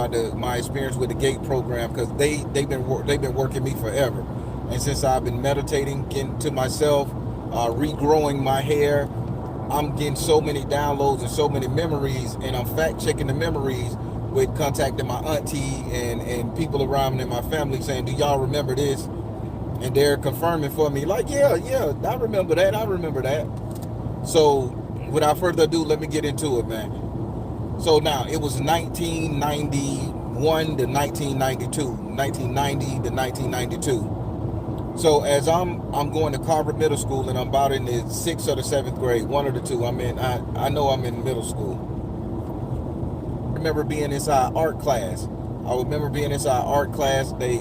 my experience with the GATE program, because they've been working me forever, and since I've been meditating, getting to myself, regrowing my hair, I'm getting so many downloads and so many memories, and I'm fact checking the memories with contacting my auntie and people around in my family saying, "Do y'all remember this?" And they're confirming for me, like, "Yeah, yeah, I remember that. I remember that." So, without further ado, let me get into it, man. So now it was 1991 to 1992, 1990 to 1992. So as I'm going to Carver Middle School, and I'm about in the sixth or the seventh grade, one of the two. I know I'm in middle school. I remember being inside art class. I remember being inside art class. They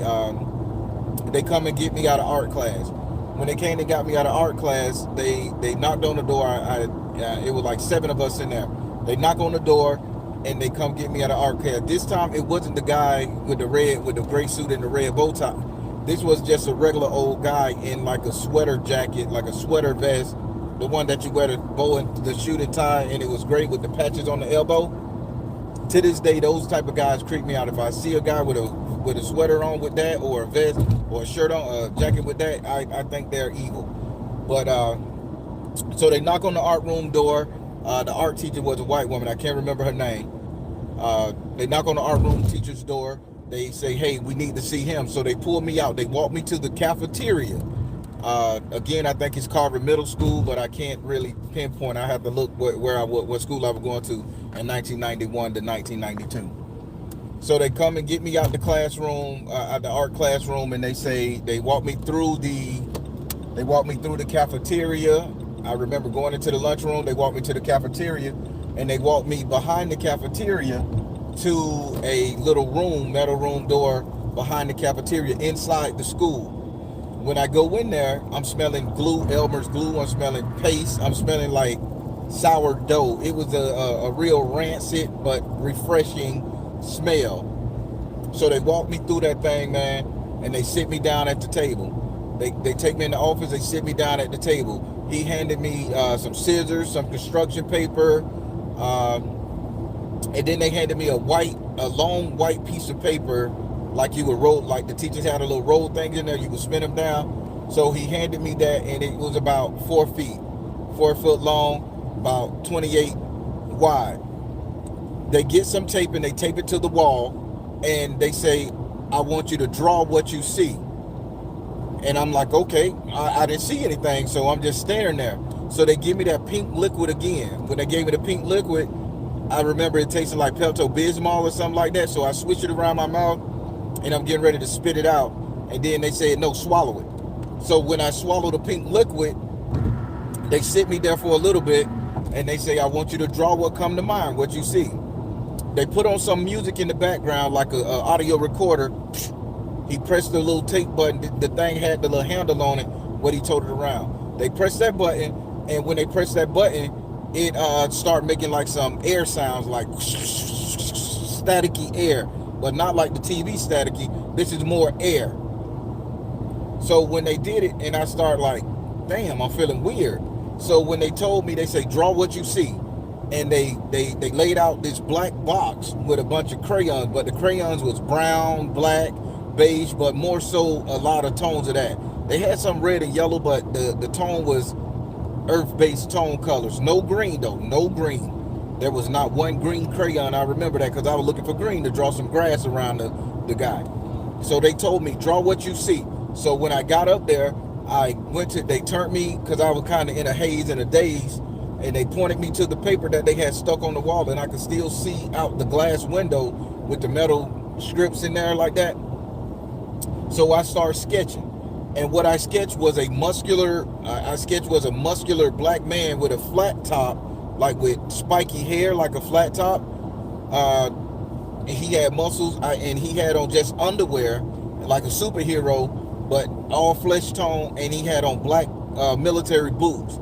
come and get me out of art class. When they came and got me out of art class, they knocked on the door. It was like seven of us in there. They knock on the door, and they come get me out of art class. This time it wasn't the guy with the gray suit and the red bow tie. This was just a regular old guy in like a sweater jacket, like a sweater vest, the one that you wear the bow and the shooting tie, and it was great with the patches on the elbow. To this day, those type of guys creep me out. If I see a guy with a sweater on with that, or a vest, or a shirt on, a jacket with that, I think they're evil. But so they knock on the art room door. The art teacher was a white woman. I can't remember her name. They knock on the art room teacher's door. They say, "Hey, we need to see him." So they pull me out. They walk me to the cafeteria. Again, I think it's Carver Middle School, but I can't really pinpoint. I have to look what school I was going to in 1991 to 1992. So they come and get me out the classroom, out the art classroom, and they walk me through the cafeteria. I remember going into the lunchroom. They walked me to the cafeteria, and they walked me behind the cafeteria to a little room, metal room door behind the cafeteria inside the school. When I go in there, I'm smelling glue, Elmer's glue. I'm smelling paste. I'm smelling like sourdough. It was a real rancid but refreshing smell. So they walk me through that thing, man, and they sit me down at the table. They take me in the office. They sit me down at the table. He handed me some scissors, some construction paper, and then they handed me a long white piece of paper, like you would roll, like the teachers had a little roll thing in there. You would spin them down. So he handed me that, and it was about 4 feet, 4 foot long, about 28 wide. They get some tape and they tape it to the wall, and they say, "I want you to draw what you see." And I'm like, okay, I didn't see anything, so I'm just staring there. So they give me that pink liquid again. When they gave me the pink liquid, I remember it tasted like Pepto-Bismol or something like that. So I switched it around my mouth, and I'm getting ready to spit it out. And then they said, "No, swallow it." So when I swallow the pink liquid, they sit me there for a little bit, and they say, "I want you to draw what come to mind, what you see." They put on some music in the background, like a audio recorder. He pressed the little tape button. The thing had the little handle on it, what he told it around. They pressed that button, and when they pressed that button, it started making like some air sounds, like staticky air, but not like the TV staticky. This is more air. So when they did it, and I started like, damn, I'm feeling weird. So when they told me, they say, "Draw what you see." And they laid out this black box with a bunch of crayons, but the crayons was brown, black, beige, but more so a lot of tones of that. They had some red and yellow, but the tone was earth-based tone colors. No green though, no green. There was not one green crayon. I remember that because I was looking for green to draw some grass around the guy. So they told me, "Draw what you see." So when I got up there, they turned me, because I was kind of in a haze and a daze, and they pointed me to the paper that they had stuck on the wall, and I could still see out the glass window with the metal strips in there like that. So I started sketching, and what I sketched was a muscular black man with a flat top, like with spiky hair, like a flat top. He had muscles, and he had on just underwear, like a superhero, but all flesh tone, and he had on black military boots.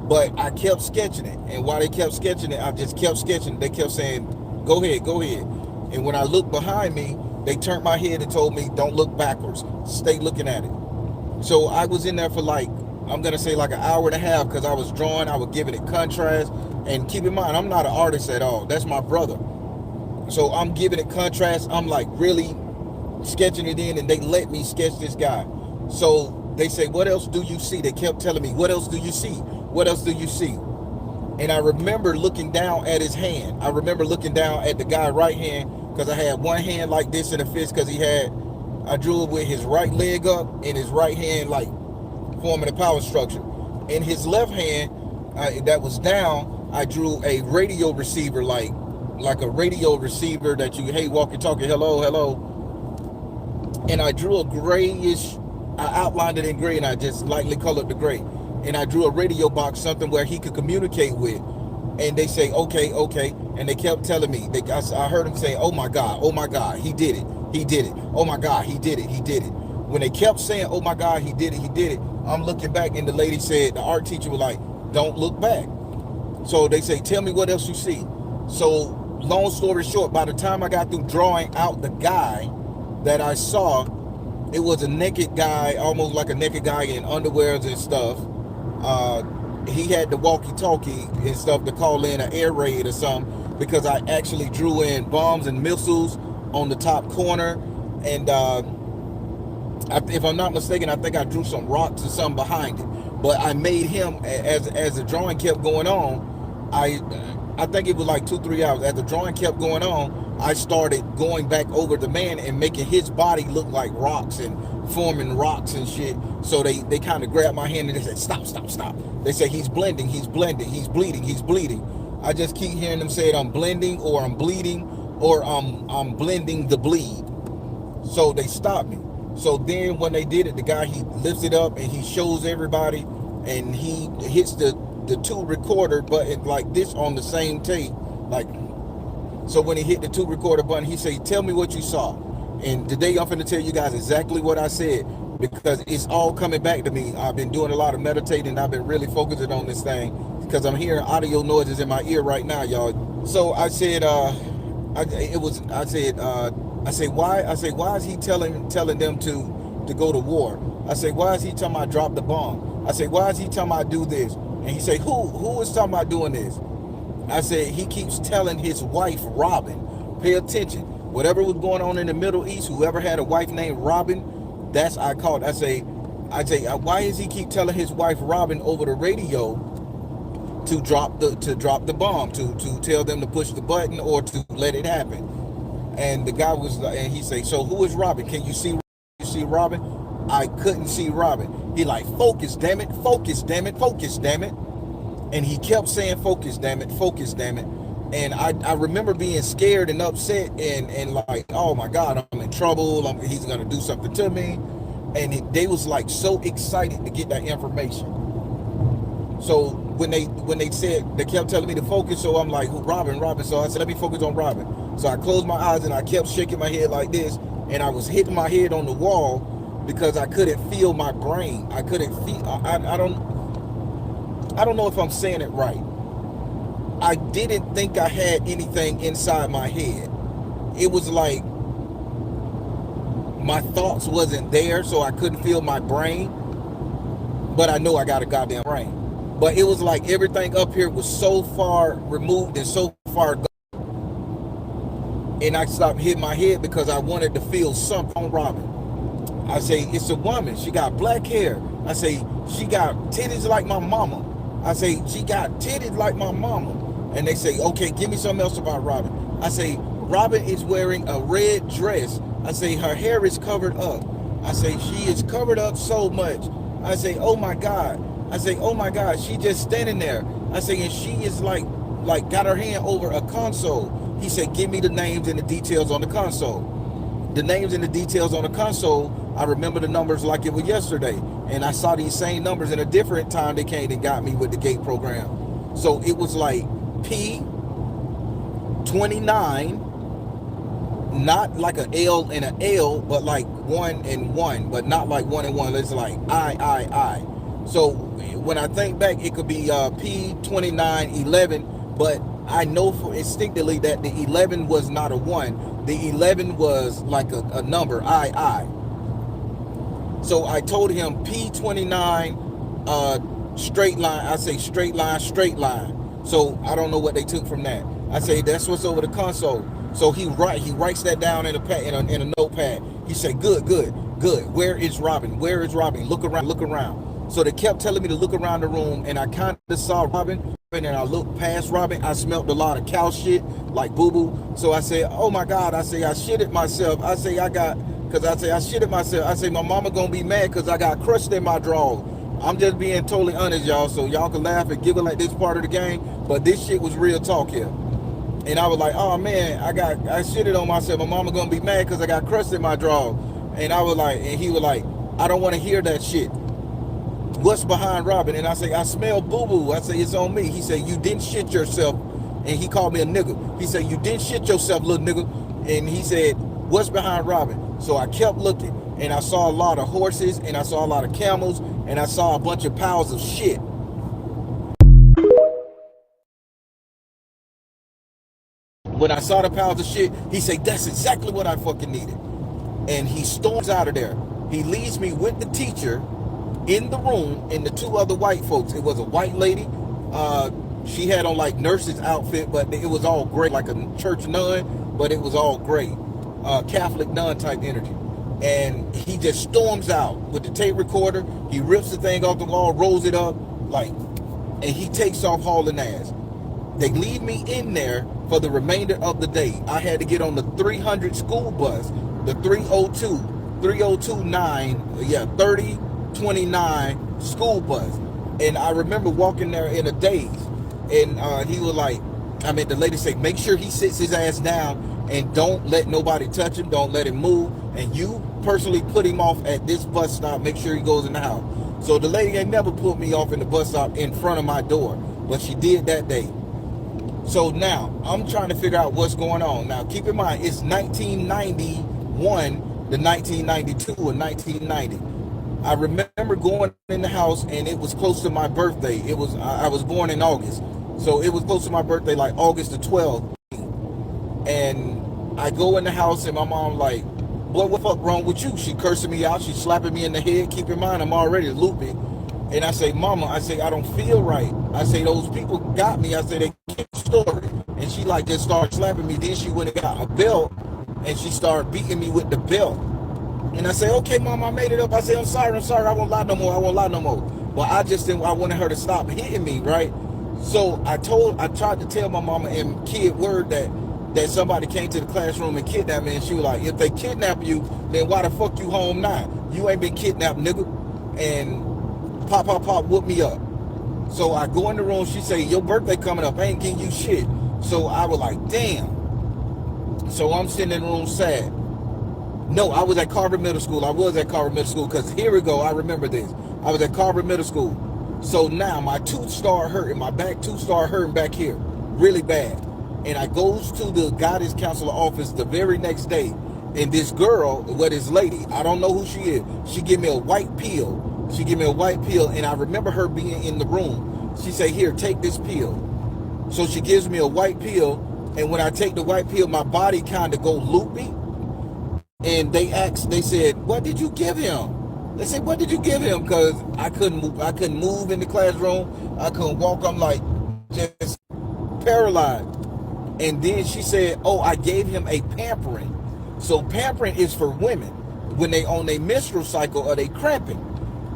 But I kept sketching it, and while they kept sketching it, I just kept sketching. They kept saying, "Go ahead, go ahead." And when I looked behind me, they turned my head and told me, "Don't look backwards. Stay looking at it." So I was in there for like, I'm going to say like an hour and a half, because I was drawing, I was giving it contrast. And keep in mind, I'm not an artist at all. That's my brother. So I'm giving it contrast. I'm like really sketching it in, and they let me sketch this guy. So they say, what else do you see? They kept telling me, what else do you see? What else do you see? And I remember looking down at his hand. I remember looking down at the guy's right hand, because I had one hand like this in a fist, because I drew it with his right leg up and his right hand like forming a power structure. In his left hand that was down, I drew a radio receiver, like a radio receiver that you, hey, walkie talkie, hello, hello. And I drew a grayish, I outlined it in gray, and I just lightly colored the gray. And I drew a radio box, something where he could communicate with. And they say, okay, okay. And they kept telling me, I heard him say, oh my God, he did it. He did it. Oh my God, he did it. He did it. When they kept saying, oh my God, he did it. He did it. I'm looking back, and the lady said, the art teacher was like, don't look back. So they say, tell me what else you see. So long story short, by the time I got through drawing out the guy that I saw, it was a naked guy, almost like a naked guy in underwears and stuff. He had the walkie-talkie and stuff to call in an air raid or something, because I actually drew in bombs and missiles on the top corner. And if I'm not mistaken, I think I drew some rocks or something behind it. But I made him, as the drawing kept going on, I think it was like 2-3 hours. As the drawing kept going on, I started going back over the man and making his body look like rocks and forming rocks and shit. So they kind of grabbed my hand and they said, stop, stop, stop. They say, he's blending, he's blending, he's bleeding, he's bleeding. I just keep hearing them say it, I'm blending, or I'm bleeding, or I'm blending the bleed. So they stopped me. So then when they did it, the guy, he lifts it up and he shows everybody, and he hits the 2 recorder button like this on the same tape. Like, so when he hit the 2 recorder button, he say, tell me what you saw. And today I'm finna tell you guys exactly what I said, because it's all coming back to me. I've been doing a lot of meditating. I've been really focusing on this thing, because I'm hearing audio noises in my ear right now, y'all. So I said, why is he telling them to go to war? I say, why is he talking about drop the bomb? I say, why is he talking about do this? And he say, who is talking about doing this? I said, he keeps telling his wife, Robin, pay attention. Whatever was going on in the Middle East, whoever had a wife named Robin, that's I called. I say, why is he keep telling his wife Robin over the radio to drop the bomb, to tell them to push the button or to let it happen? And the guy was, and he say, so who is Robin? Can you see Robin? I couldn't see Robin. He like, focus, damn it, focus, damn it, focus, damn it. And he kept saying, focus, damn it, focus, damn it. And I remember being scared and upset and like, oh my God, I'm in trouble. He's gonna do something to me. And they was like so excited to get that information. So when they said, they kept telling me to focus, so I'm like, Robin. So I said, let me focus on Robin. So I closed my eyes and I kept shaking my head like this, and I was hitting my head on the wall because I couldn't feel my brain. I couldn't feel, I don't know if I'm saying it right. I didn't think I had anything inside my head. It was like my thoughts wasn't there, so I couldn't feel my brain. But I know I got a goddamn brain. But it was like everything up here was so far removed and so far gone. And I stopped hitting my head because I wanted to feel something on Robin. I say, it's a woman. She got black hair. I say, she got titties like my mama. I say, she got titties like my mama. And they say, okay, give me something else about Robin. I say, Robin is wearing a red dress. I say, her hair is covered up. I say, she is covered up so much. I say, oh my God. I say, oh my God, she just standing there. I say, and she is like got her hand over a console. He said, give me the names and the details on the console. The names and the details on the console, I remember the numbers like it was yesterday. And I saw these same numbers in a different time they came and got me with the gate program. So it was like P29, not like an L and an L, but like 1 and 1, but not like 1 and 1. It's like I. So when I think back, it could be P2911, but I know for instinctively that the 11 was not a 1. The 11 was like a number, I. So I told him P29 straight line. I say straight line. So I don't know what they took from that. I say, that's what's over the console. So he writes that down in a notepad. He said, good, good, good. Where is Robin? Where is Robin? Look around, look around. So they kept telling me to look around the room, and I kind of saw Robin, and I looked past Robin. I smelled a lot of cow shit, like boo-boo. So I said, oh my God, I say, I shitted myself. I say, I shitted myself. I say, my mama gonna be mad because I got crushed in my drawers. I'm just being totally honest, y'all, so y'all can laugh and giggle at this part of the game, but this shit was real talk here. And I was like, oh man, I shitted on myself. My mama gonna be mad because I got crust in my drawers. And he was like, I don't want to hear that shit. What's behind Robin? And I say, I smell boo-boo. I say, it's on me. He said, you didn't shit yourself. And he called me a nigga. He said, you didn't shit yourself, little nigga. And he said, what's behind Robin? So I kept looking, and I saw a lot of horses, and I saw a lot of camels, and I saw a bunch of piles of shit. When I saw the piles of shit, he said, that's exactly what I fucking needed. And he storms out of there. He leaves me with the teacher in the room and the two other white folks. It was a white lady. She had on like nurse's outfit, but it was all gray, like a church nun, but it was all gray. Catholic nun type energy. And he just storms out with the tape recorder. He rips the thing off the wall, rolls it up, and he takes off hauling ass. They leave me in there for the remainder of the day. I had to get on the 300 school bus, the 3029 school bus. And I remember walking there in a daze. And he was like, the lady said, make sure he sits his ass down and don't let nobody touch him. Don't let him move. And you personally put him off at this bus stop. Make sure he goes in the house. So the lady ain't never put me off in the bus stop in front of my door, but she did that day. So now I'm trying to figure out what's going on. Now keep in mind, it's 1991 to 1992 or 1990. I remember going in the house, and it was close to my birthday. I was born in August, so it was close to my birthday, like August the 12th. And I go in the house, and my mom like, what the fuck wrong with you? She cursing me out. She slapping me in the head. Keep in mind, I'm already loopy. And I say, Mama, I say, I don't feel right. I say, those people got me. I say, they can't story. And she like just started slapping me. Then she went and got a belt, and she started beating me with the belt. And I say, okay, Mom, I made it up. I say, I'm sorry. I won't lie no more. But I wanted her to stop hitting me, right? So I tried to tell my mama in kid word that somebody came to the classroom and kidnapped me. And she was like, if they kidnap you, then why the fuck you home now? You ain't been kidnapped, nigga. And pop, whoop me up. So I go in the room. She say, your birthday coming up. I ain't getting you shit. So I was like, damn. So I'm sitting in the room sad. No, I was at Carver Middle School. Because here we go. I remember this. I was at Carver Middle School. So now my tooth started hurting. My back tooth started hurting back here really bad. And I goes to the guidance counselor office the very next day. And this girl, this lady, I don't know who she is. She give me a white pill. And I remember her being in the room. She say, here, take this pill. So she gives me a white pill. And when I take the white pill, my body kind of go loopy. And they said, what did you give him? They said, what did you give him? Because I couldn't move in the classroom. I couldn't walk. I'm like just paralyzed. And then she said, oh, I gave him a pampering. So pampering is for women when they on their menstrual cycle or they cramping.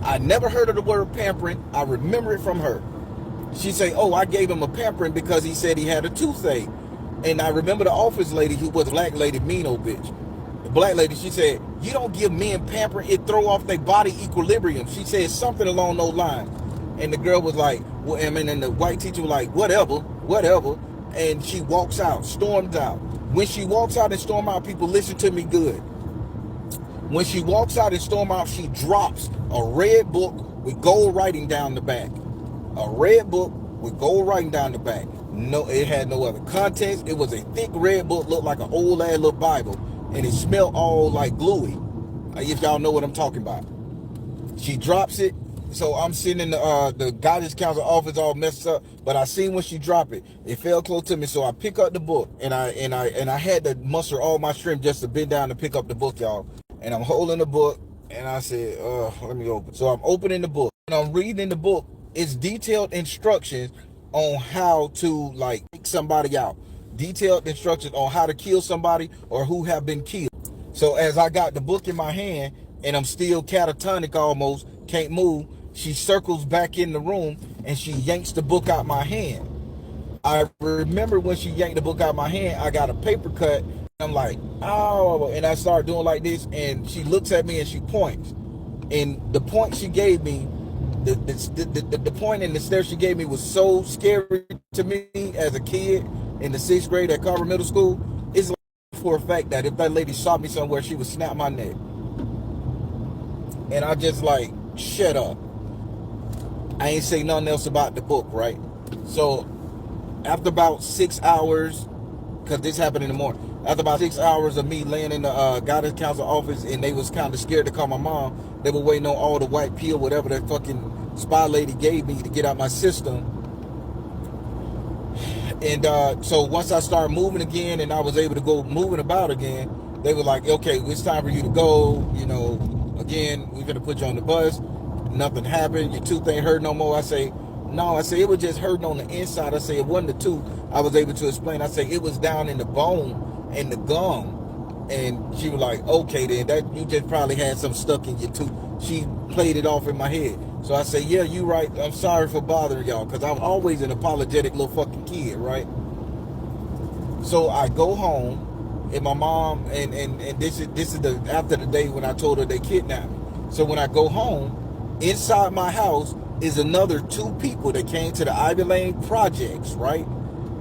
I never heard of the word pampering. I remember it from her. She say, oh, I gave him a pampering because he said he had a toothache. And I remember the office lady, who was a black lady, mean old bitch. The black lady, she said, you don't give men pampering, it throw off their body equilibrium. She said something along those lines. And the girl was like, well, and the white teacher was like, whatever. And she walks out, storms out. When she walks out and storm out, people listen to me good. When she walks out and storm out, she drops a red book with gold writing down the back. A red book with gold writing down the back. No, it had no other context. It was a thick red book, looked like an old ass little Bible. And it smelled all like gluey. If y'all know what I'm talking about. She drops it. So I'm sitting in the guidance counselor office all messed up. But I seen when she dropped it. It fell close to me. So I pick up the book. And I had to muster all my strength just to bend down to pick up the book, y'all. And I'm holding the book. And I said, let me open. So I'm opening the book. And I'm reading the book. It's detailed instructions on how to like take somebody out. detailed instructions on how to kill somebody or who have been killed. So as I got the book in my hand and I'm still catatonic almost, can't move, she circles back in the room and she yanks the book out my hand. I remember when she yanked the book out my hand, I got a paper cut. I'm like, oh, and I start doing like this, and she looks at me and she points. And the point she gave me, the point and the stare she gave me was so scary to me as a kid in the 6th grade at Carver Middle School. It's like for a fact that if that lady saw me somewhere, she would snap my neck. And I just like, shut up. I ain't say nothing else about the book, right? So after about 6 hours, because this happened in the morning, after about 6 hours of me laying in the guidance counselor office, and they was kind of scared to call my mom, they were waiting on all the white pill, whatever that fucking spy lady gave me to get out my system. And so once I started moving again and I was able to go moving about again, they were like, okay, it's time for you to go. You know, again, we're going to put you on the bus. Nothing happened. Your tooth ain't hurt no more. I say, no. I say, it was just hurting on the inside. I say, it wasn't the tooth. I was able to explain. I say, it was down in the bone and the gum. And she was like, okay, then that you just probably had some stuck in your tooth. She played it off in my head. So I say, yeah, you right. I'm sorry for bothering y'all, because I'm always an apologetic little fucking kid, right? So I go home, and my mom, and this is the after the day when I told her they kidnapped me. So when I go home, inside my house is another 2 people that came to the Ivy Lane Projects, right?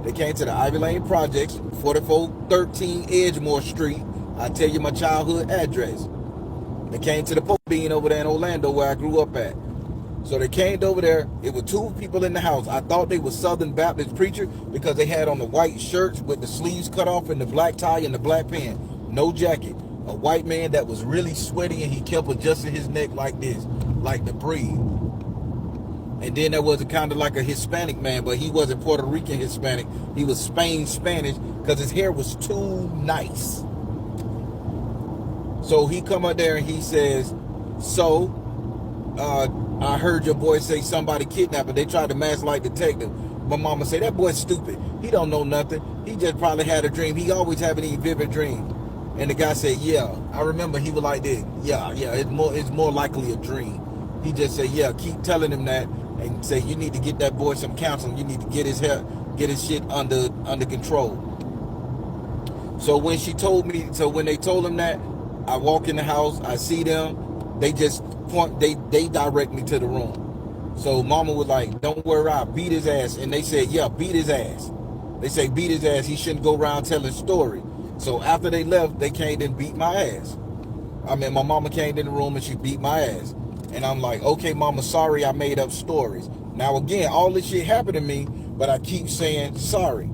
They came to the Ivy Lane Projects, 4413 Edgemore Street. I tell you my childhood address. They came to the Pope Bean over there in Orlando where I grew up at. So they came over there. It were 2 people in the house. I thought they were Southern Baptist preachers because they had on the white shirts with the sleeves cut off and the black tie and the black pants. No jacket. A white man that was really sweaty, and he kept adjusting his neck like this, like to breathe. And then there was a kind of like a Hispanic man, but he wasn't Puerto Rican Hispanic. He was Spain Spanish because his hair was too nice. So he come up there and he says, so, I heard your boy say somebody kidnapped him. They tried to mask like detective. My mama say, that boy's stupid. He don't know nothing. He just probably had a dream. He always having these vivid dreams. And the guy said, yeah. I remember he was like this. Yeah, it's more likely a dream. He just said, yeah, keep telling him that and say, you need to get that boy some counseling. You need to get his shit under control. So when they told him that, I walk in the house, I see them. They just they direct me to the room. So mama was like, don't worry, I'll beat his ass. And they said, yeah, beat his ass. They say beat his ass. He shouldn't go around telling stories. So after they left, they came and beat my ass. I mean, my mama came in the room and she beat my ass. And I'm like, okay, mama, sorry I made up stories. Now, again, all this shit happened to me, but I keep saying sorry.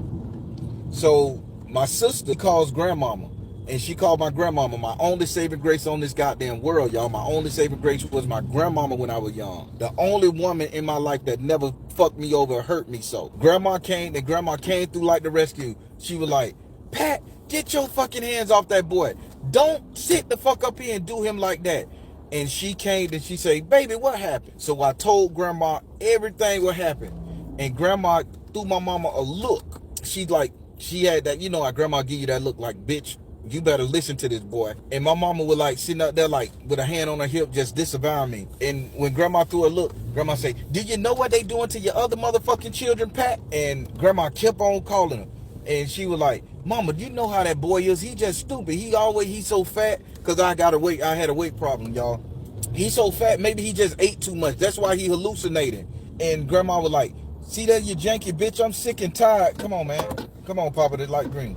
So my sister calls grandmama. And she called my grandmama. My only saving grace on this goddamn world, y'all. My only saving grace was my grandmama when I was young. The only woman in my life that never fucked me over or hurt me so. Grandma came through like the rescue. She was like, Pat, get your fucking hands off that boy. Don't sit the fuck up here and do him like that. And she came and she said, baby, what happened? So I told grandma everything what happened. And grandma threw my mama a look. She had that, you know how grandma give you that look like, bitch, you better listen to this boy. And my mama was like sitting out there like with a hand on her hip just disavowing me. And when grandma threw a look, grandma say, do you know what they doing to your other motherfucking children, Pat? And grandma kept on calling her. And she was like, mama, you know how that boy is. He just stupid. He's so fat. Because I had a weight problem, y'all. He's so fat, maybe he just ate too much. That's why he hallucinating. And grandma was like, see that, you janky bitch? I'm sick and tired. Come on, man. Come on, Papa, that light green.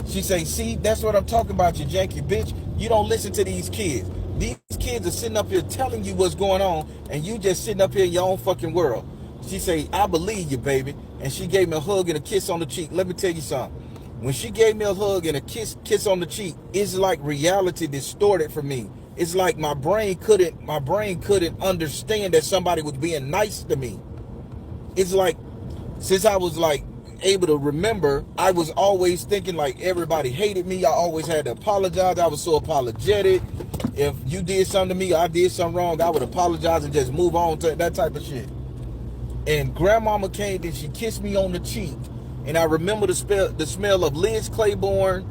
She say, see, that's what I'm talking about, you janky bitch. You don't listen to these kids. These kids are sitting up here telling you what's going on, and you just sitting up here in your own fucking world. She say, I believe you, baby. And she gave me a hug and a kiss on the cheek. Let me tell you something. When she gave me a hug and a kiss on the cheek, it's like reality distorted for me. It's like my brain couldn't understand that somebody was being nice to me. It's like, since I was like able to remember, I was always thinking like everybody hated me. I always had to apologize. I was so apologetic. If you did something to me, I did something wrong, I would apologize and just move on to that type of shit. And grandmama came and she kissed me on the cheek. And I remember the smell of Liz Claiborne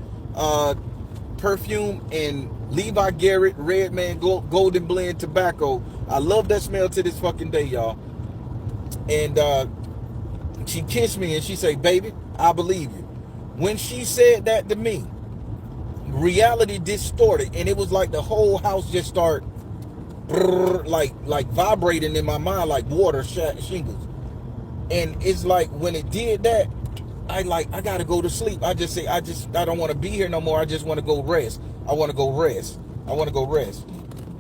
perfume and Levi Garrett Redman Golden Blend tobacco. I love that smell to this fucking day, y'all. And she kissed me and she said, baby, I believe you. When she said that to me, reality distorted, and it was like the whole house just started like vibrating in my mind like water shingles. And it's like when it did that, I gotta go to sleep. I don't want to be here no more. I just want to go rest. I want to go rest.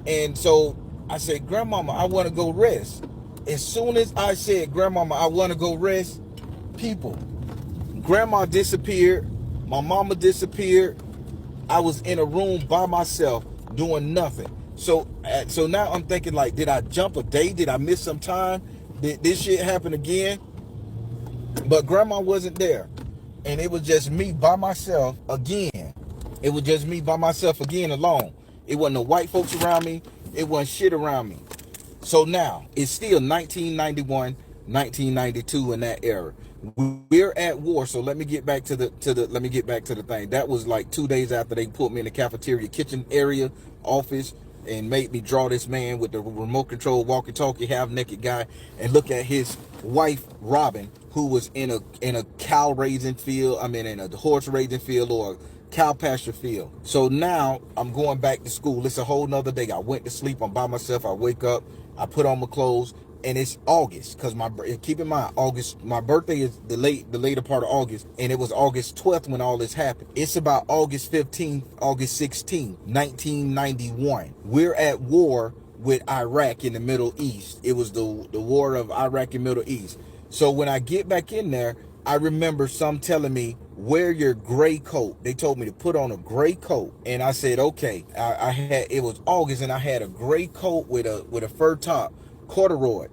And so I said, Grandmama, I want to go rest. As soon as I said, Grandmama, I want to go rest, people, Grandma disappeared. My mama disappeared. I was in a room by myself doing nothing. So now I'm thinking, like, did I jump a day? Did I miss some time? Did this shit happen again? But Grandma wasn't there. And it was just me by myself again. It was just me by myself again, alone. It wasn't no white folks around me. It wasn't shit around me. So now it's still 1991, 1992 in that era. We're at war. So let me get back to the thing. That was like 2 days after they put me in the cafeteria kitchen area office and made me draw this man with the remote control walkie-talkie half-naked guy and look at his wife Robin, who was in a cow raising field. I mean, in a horse raising field or a cow pasture field. So now I'm going back to school. It's a whole nother day. I went to sleep. I'm by myself. I wake up. I put on my clothes. And it's August, because keep in mind, August, my birthday is the later part of August, and it was August 12th when all this happened. It's about August 15th, August 16th, 1991. We're at war with Iraq in the Middle East. It was the war of Iraq and Middle East. So when I get back in there, I remember some telling me, wear your gray coat. They told me to put on a gray coat. And I said, okay. It was August, and I had a gray coat with a fur top, corduroy.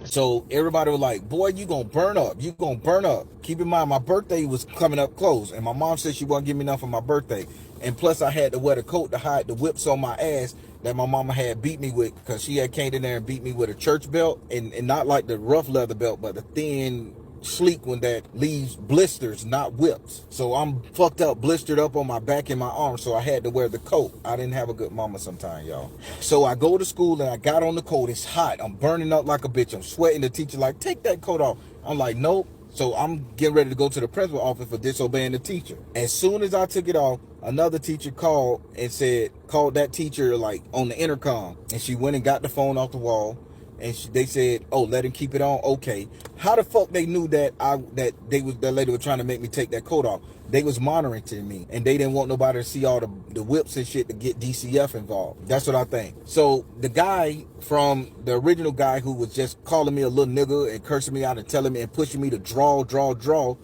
So everybody was like, boy, you gonna burn up. You gonna burn up. Keep in mind, my birthday was coming up close, and my mom said she wasn't give me enough for my birthday. And plus, I had to wear the coat to hide the whips on my ass that my mama had beat me with, because she had came in there and beat me with a church belt, and not like the rough leather belt, but the thin, sleek one that leaves blisters, not whips. So I'm fucked up, blistered up on my back and my arms, so I had to wear the coat. I didn't have a good mama sometime, y'all. So I go to school and I got on the coat. It's hot. I'm burning up like a bitch. I'm sweating. The teacher like, take that coat off. I'm like, nope. So I'm getting ready to go to the principal office for disobeying the teacher. As soon as I took it off, another teacher called that teacher like on the intercom, and she went and got the phone off the wall. And they said, "Oh, let him keep it on." Okay, how the fuck they knew that that lady was trying to make me take that coat off? They was monitoring me, and they didn't want nobody to see all the whips and shit to get DCF involved. That's what I think. So the guy from the original guy who was just calling me a little nigga and cursing me out and telling me and pushing me to draw,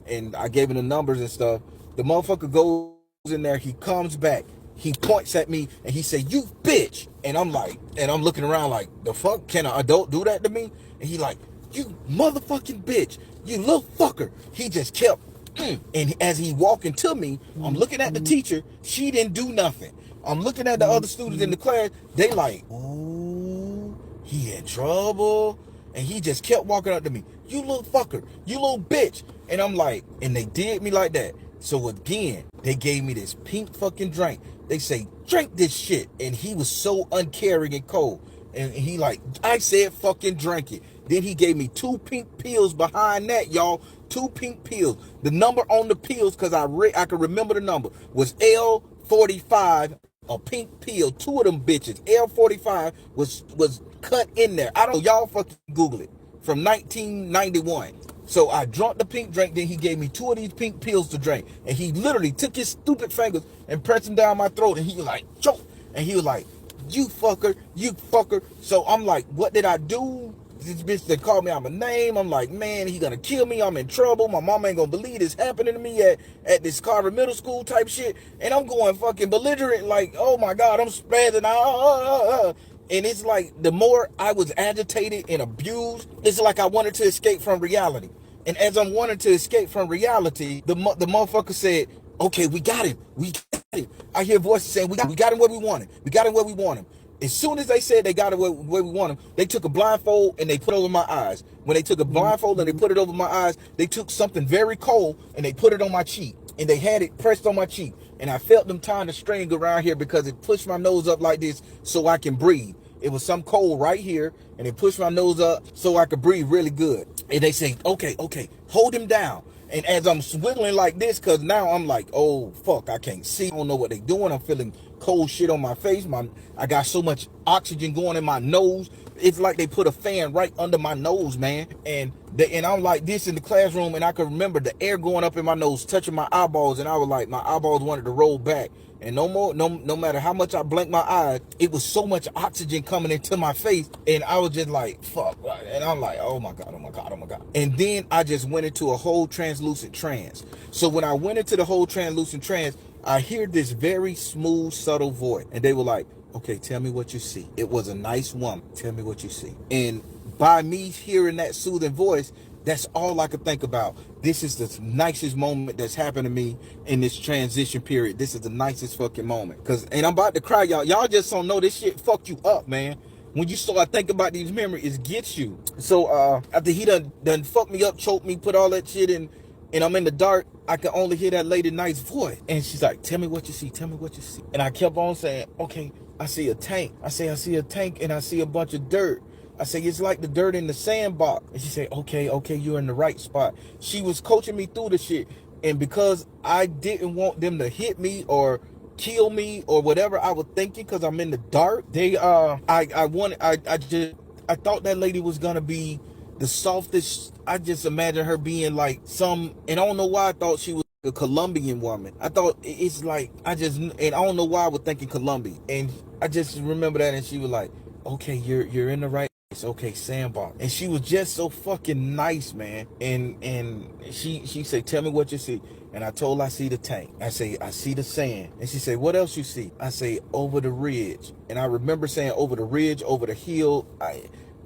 and I gave him the numbers and stuff. The motherfucker goes in there. He comes back. He points at me and he said, "You bitch." And I'm looking around like, the fuck? Can an adult do that to me? And he like, "You motherfucking bitch. You little fucker." He just kept, and as he walking to me, I'm looking at the teacher. She didn't do nothing. I'm looking at the other students in the class. They like, ooh, he in trouble. And he just kept walking up to me. "You little fucker. You little bitch." And I'm like, and they did me like that. So again, they gave me this pink fucking drink. They say, "Drink this shit." And he was so uncaring and cold. And he like, I said, fucking drink it. Then he gave me 2 pink pills behind that, y'all. 2 pink pills. The number on the pills, because I can remember the number, was L45, a pink pill. 2 of them bitches. L45 was cut in there. I don't know. Y'all fucking Google it. From 1991. So I drank the pink drink, then he gave me 2 of these pink pills to drink. And he literally took his stupid fingers and pressed them down my throat, and he was like, choke. And he was like, "You fucker, you fucker." So I'm like, what did I do? This bitch that called me out my name. I'm like, man, he gonna kill me. I'm in trouble. My mom ain't gonna believe this happening to me at this Carver Middle School type shit. And I'm going fucking belligerent, like, oh my God, I'm spazzing out. And it's like, the more I was agitated and abused, it's like I wanted to escape from reality. And as I'm wanting to escape from reality, the motherfucker said, "Okay, we got him. We got him." I hear voices saying, we got him where we want him. We got him where we want him. As soon as they said they got it where we want them, they took a blindfold and they put it over my eyes. When they took a blindfold and they put it over my eyes, they took something very cold and they put it on my cheek. And they had it pressed on my cheek. And I felt them tying the string around here because it pushed my nose up like this so I can breathe. It was some cold right here, and it pushed my nose up so I could breathe really good. And they say, okay, hold him down. And as I'm swiggling like this, because now I'm like, oh, fuck, I can't see. I don't know what they doing. I'm feeling cold shit on my face. I got so much oxygen going in my nose. It's like they put a fan right under my nose, man. And I'm like this in the classroom, and I could remember the air going up in my nose, touching my eyeballs, and I was like, my eyeballs wanted to roll back. And no matter how much I blinked my eyes, it was so much oxygen coming into my face, and I was just like, fuck. And I'm like, oh my God. And then I just went into a whole translucent trance. So when I went into the whole translucent trance, I hear this very smooth, subtle voice, and they were like, okay, tell me what you see. It was a nice woman. Tell me what you see. And by me hearing that soothing voice, that's all I could think about. This is the nicest moment that's happened to me in this transition period. This is the nicest fucking moment. And I'm about to cry, y'all. Y'all just don't know this shit fucked you up, man. When you start thinking about these memories, it gets you. So after he done fucked me up, choked me, put all that shit in, and I'm in the dark, I can only hear that lady nice voice. And she's like, tell me what you see. Tell me what you see. And I kept on saying, okay, I see a tank. I see a tank, and I see a bunch of dirt. I say, it's like the dirt in the sandbox. And she said, okay, you're in the right spot. She was coaching me through the shit. And because I didn't want them to hit me or kill me or whatever I was thinking, because I'm in the dark, I thought that lady was gonna be the softest. I just imagined her being like and I don't know why I thought she was a Colombian woman. I thought it's like, and I don't know why I was thinking Colombian. And I just remember that, and she was like, okay, you're in the right. It's okay, sandbox. And she was just so fucking nice, man. And she said, tell me what you see. And I told her I see the tank. I say, I see the sand. And she said, what else you see? I say, over the ridge. And I remember saying over the ridge, over the hill.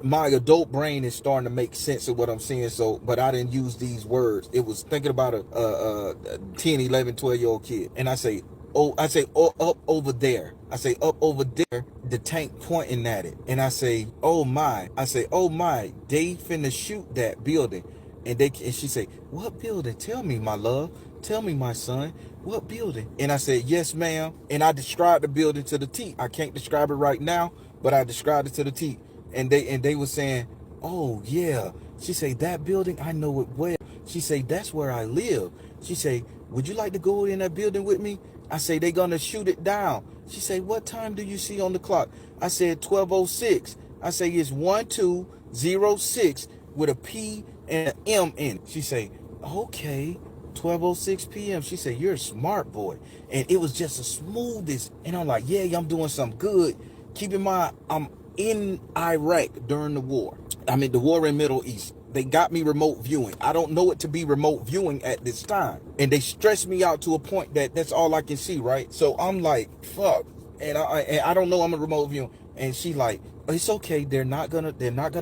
My adult brain is starting to make sense of what I'm seeing. But I didn't use these words. It was thinking about a 10, 11, 12-year-old kid. And I say, up over there. I say, up over there, the tank pointing at it. And I say, oh my. They finna shoot that building. And she say, what building? Tell me, my love. Tell me, my son. What building? And I said, yes, ma'am. And I described the building to the T. I can't describe it right now, but I described it to the T. And they were saying, oh yeah. She say, that building, I know it well. She say, that's where I live. She say, would you like to go in that building with me? I say, they gonna shoot it down. She say, what time do you see on the clock? I said, 12:06. I say, it's 12:06 with a P and an M in it. She say, okay, 12:06 p.m. She said, you're a smart boy. And it was just the smoothest. And I'm like, yeah, I'm doing something good. Keep in mind, I'm in Iraq during the war. I mean, the war in Middle East. They got me remote viewing. I don't know it to be remote viewing at this time. And they stressed me out to a point that that's all I can see, right? So I'm like, fuck. And I don't know I'm a remote viewing. And she like, it's okay. They're not gonna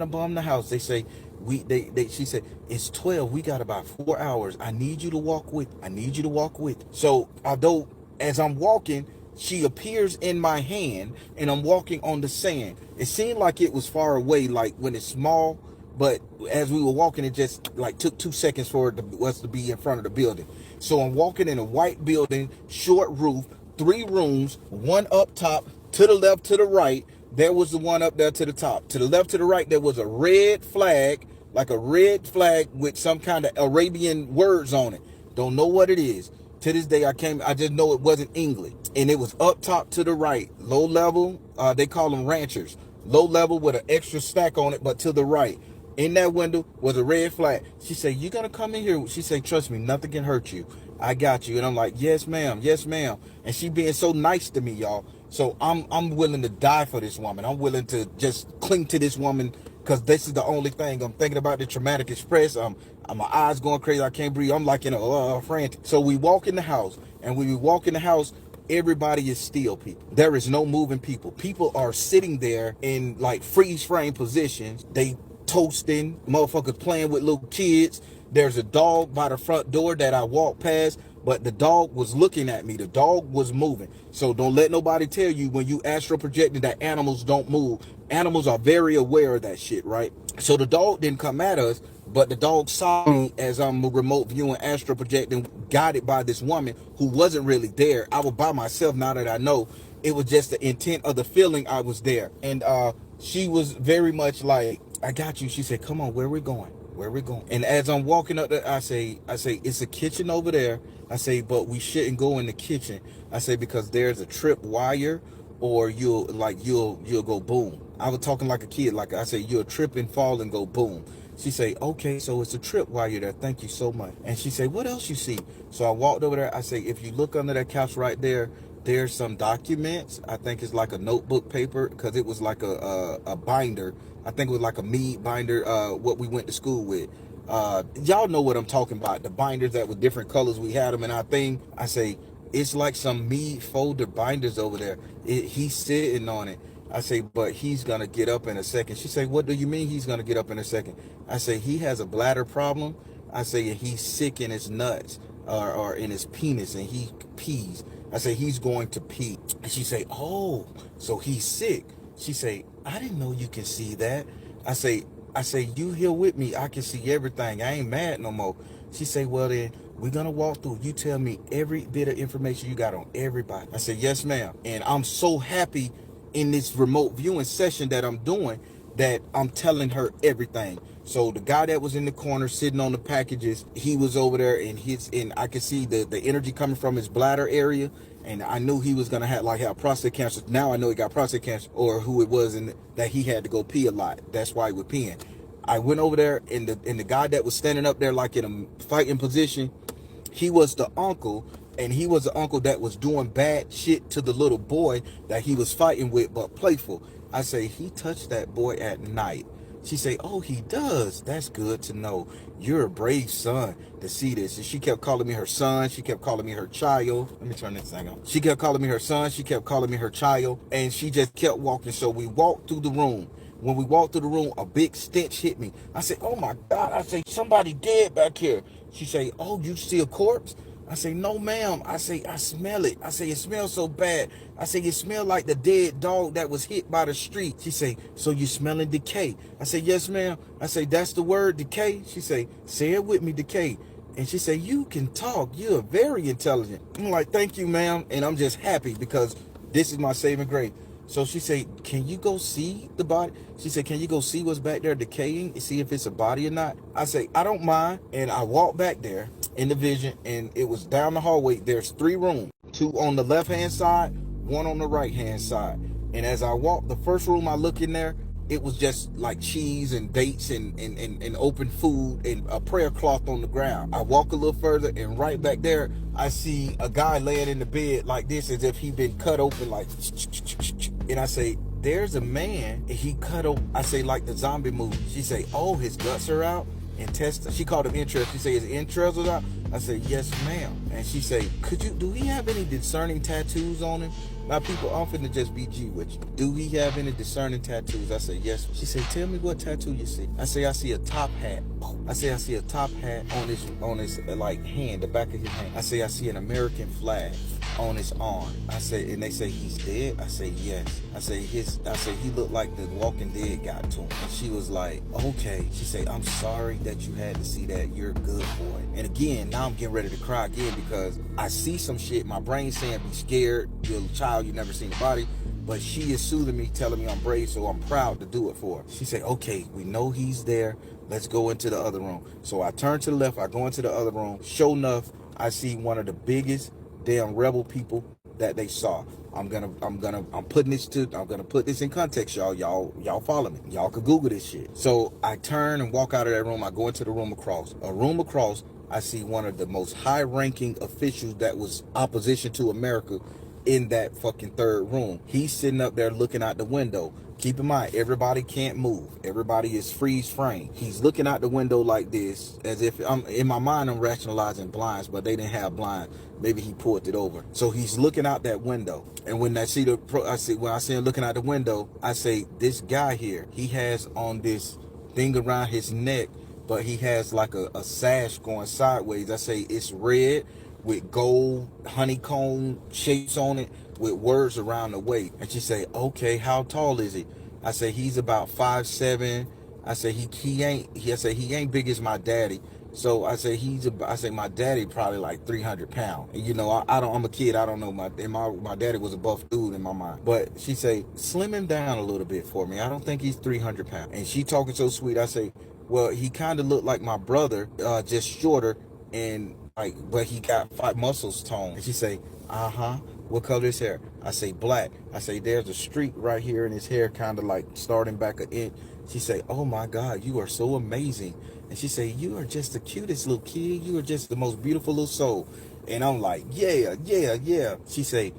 bomb the house. They say, she said, it's 12. We got about 4 hours. I need you to walk with. So although as I'm walking, she appears in my hand and I'm walking on the sand. It seemed like it was far away, like when it's small. But as we were walking, it just like took 2 seconds for us to be in front of the building. So I'm walking in a white building, short roof, 3 rooms, one up top, to the left, to the right. There was the one up there to the top. To the left, to the right, there was a red flag, like a red flag with some kind of Arabian words on it. Don't know what it is. To this day, I just know it wasn't English. And it was up top to the right, low level. They call them ranchers. Low level with an extra stack on it, but to the right. In that window was a red flag. She said, you gonna come in here? She said, trust me, nothing can hurt you. I got you. And I'm like, yes, ma'am. Yes, ma'am. And she being so nice to me, y'all. So I'm willing to die for this woman. I'm willing to just cling to this woman because this is the only thing. I'm thinking about the traumatic express. My eyes going crazy. I can't breathe. I'm like in a frantic. So we walk in the house, and when we walk in the house, everybody is still, people. There is no moving people. People are sitting there in like freeze frame positions. They toasting, motherfuckers playing with little kids. There's a dog by the front door that I walk past, but the dog was looking at me. The dog was moving. So don't let nobody tell you when you astral projecting that animals don't move. Animals are very aware of that shit, right? So the dog didn't come at us, but the dog saw me as I'm remote viewing, astral projecting, guided by this woman who wasn't really there. I was by myself. Now that I know, it was just the intent of the feeling I was there. And she was very much like, I got you. She said, come on, where we going? Where we going? And as I'm walking up there, I say, it's a kitchen over there. I say, but we shouldn't go in the kitchen. I say, because there's a trip wire, or you'll go boom. I was talking like a kid. Like I say, you'll trip and fall and go boom. She say, okay, so it's a trip while you're there. Thank you so much. And she say, what else you see? So I walked over there. I say, if you look under that couch right there, there's some documents. I think it's like a notebook paper, because it was like a binder. I think it was like a Mead binder, what we went to school with. Y'all know what I'm talking about. The binders that were different colors. We had them in our thing. I say, it's like some Mead folder binders over there. He's sitting on it. I say, but he's going to get up in a second. She say, what do you mean he's going to get up in a second? I say, he has a bladder problem. I say, he's sick in his nuts or in his penis, and he pees. I say, he's going to pee. And she say, oh, so he's sick. She say, I didn't know you can see that. I say, you here with me. I can see everything. I ain't mad no more. She say, well then, we're going to walk through. You tell me every bit of information you got on everybody. I said, yes, ma'am. And I'm so happy in this remote viewing session that I'm doing that I'm telling her everything. So the guy that was in the corner sitting on the packages, he was over there, and I could see the energy coming from his bladder area. And I knew he was going to have prostate cancer. Now I know he got prostate cancer, or who it was, and that he had to go pee a lot. That's why he was peeing. I went over there, and the guy that was standing up there like in a fighting position, he was the uncle, and he was the uncle that was doing bad shit to the little boy that he was fighting with, but playful. I say, he touched that boy at night. She say, oh, he does. That's good to know. You're a brave son to see this. And she kept calling me her son. She kept calling me her child. Let me turn this thing on. She kept calling me her son. She kept calling me her child. And she just kept walking. So we walked through the room. When we walked through the room, a big stench hit me. I said, oh my God. I say, somebody dead back here. She say, oh, you see a corpse? I say, no, ma'am. I say, I smell it. I say, it smells so bad. I say, it smells like the dead dog that was hit by the street. She say, so you smelling decay? I say, yes, ma'am. I say, that's the word, decay? She say it with me, decay. And she say, you can talk. You're very intelligent. I'm like, thank you, ma'am. And I'm just happy because this is my saving grace. So she say, can you go see the body? She said, can you go see what's back there decaying and see if it's a body or not? I say, I don't mind. And I walked back there in the vision, and it was down the hallway. There's 3 rooms, 2 on the left-hand side, 1 on the right-hand side. And as I walked, the first room I look in there, it was just like cheese and dates and open food and a prayer cloth on the ground. I walk a little further, and right back there, I see a guy laying in the bed like this, as if he'd been cut open, like, and I say, there's a man, and he cut open, I say, like the zombie movie. She say, oh, his guts are out. Intestine. She called him entrails. She say, his entrails are out. I say, yes, ma'am. And she say, do he have any discerning tattoos on him? Now, people, I'm finna just be G with you. Do he have any discerning tattoos? I say, yes. She say, tell me what tattoo you see. I say, I see a top hat. I say, I see a top hat on his like hand, the back of his hand. I say, I see an American flag on his arm. I say, and they say he's dead. I say, yes. I say, he looked like the Walking Dead got to him. And she was like, okay. She say, I'm sorry that you had to see that. You're a good boy. And again, now I'm getting ready to cry again because I see some shit. My brain's saying, be scared. You're a child. You never seen a body. But she is soothing me, telling me I'm brave, so I'm proud to do it for her. She said, okay, we know he's there. Let's go into the other room. So I turn to the left. I go into the other room. Sure enough, I see one of the biggest damn rebel people that they saw. I'm gonna put this in context, y'all. Y'all follow me. Y'all can Google this shit. So I turn and walk out of that room. I go into the room across. A room across, I see one of the most high-ranking officials that was opposition to America in that fucking third room. He's sitting up there looking out the window. Keep in mind, everybody can't move. Everybody is freeze frame. He's looking out the window like this, as if in my mind I'm rationalizing blinds, but they didn't have blinds. Maybe he pulled it over. So he's looking out that window. And when I see him looking out the window, I say, this guy here, he has on this thing around his neck, but he has like a sash going sideways. I say, it's red with gold honeycomb shapes on it with words around the waist. And she say, okay, how tall is he? I say, he's about 5'7". I say, he ain't big as my daddy. So I say, my daddy probably like 300 pounds. And, you know, I'm a kid. I don't know. My daddy was a buff dude in my mind. But she say, slim him down a little bit for me. I don't think he's 300 pounds. And she talking so sweet. I say, well, he kind of looked like my brother, just shorter, and like, but he got five muscles toned. And she say, what color is his hair? I say, black. I say, there's a streak right here in his hair, kind of like starting back an inch. She say, oh my God, you are so amazing. And she say, you are just the cutest little kid. You are just the most beautiful little soul. And I'm like, yeah. She say,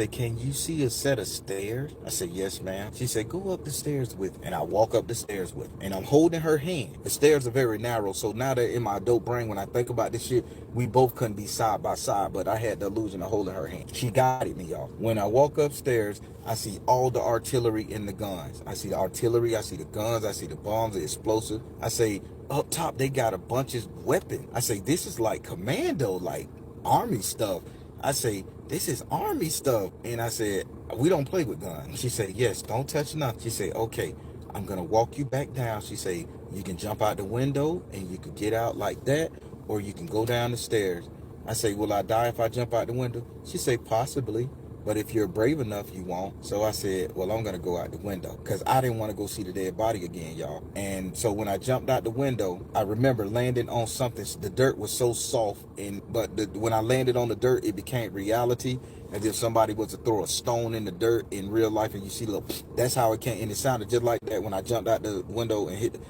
can you see a set of stairs? I said, yes, ma'am. She said, go up the stairs with me. And I walk up the stairs with her. And I'm holding her hand. The stairs are very narrow. So now that in my adult brain, when I think about this shit, we both couldn't be side by side, but I had the illusion of holding her hand. She guided me, y'all. When I walk upstairs, I see all the artillery and the guns. I see the artillery, I see the guns, I see the bombs, the explosives. I say, up top, they got a bunch of weapons. I say, this is like commando, like army stuff. I say, this is army stuff. And I said, we don't play with guns. She said, yes, don't touch nothing. She said, okay, I'm going to walk you back down. She said, you can jump out the window and you can get out like that, or you can go down the stairs. I say, will I die if I jump out the window? She said, possibly. But if you're brave enough, you won't. So I said, well, I'm going to go out the window because I didn't want to go see the dead body again, y'all. And so when I jumped out the window, I remember landing on something. The dirt was so soft. But when I landed on the dirt, it became reality. As if somebody was to throw a stone in the dirt in real life and you see little, that's how it came. And it sounded just like that when I jumped out the window and hit.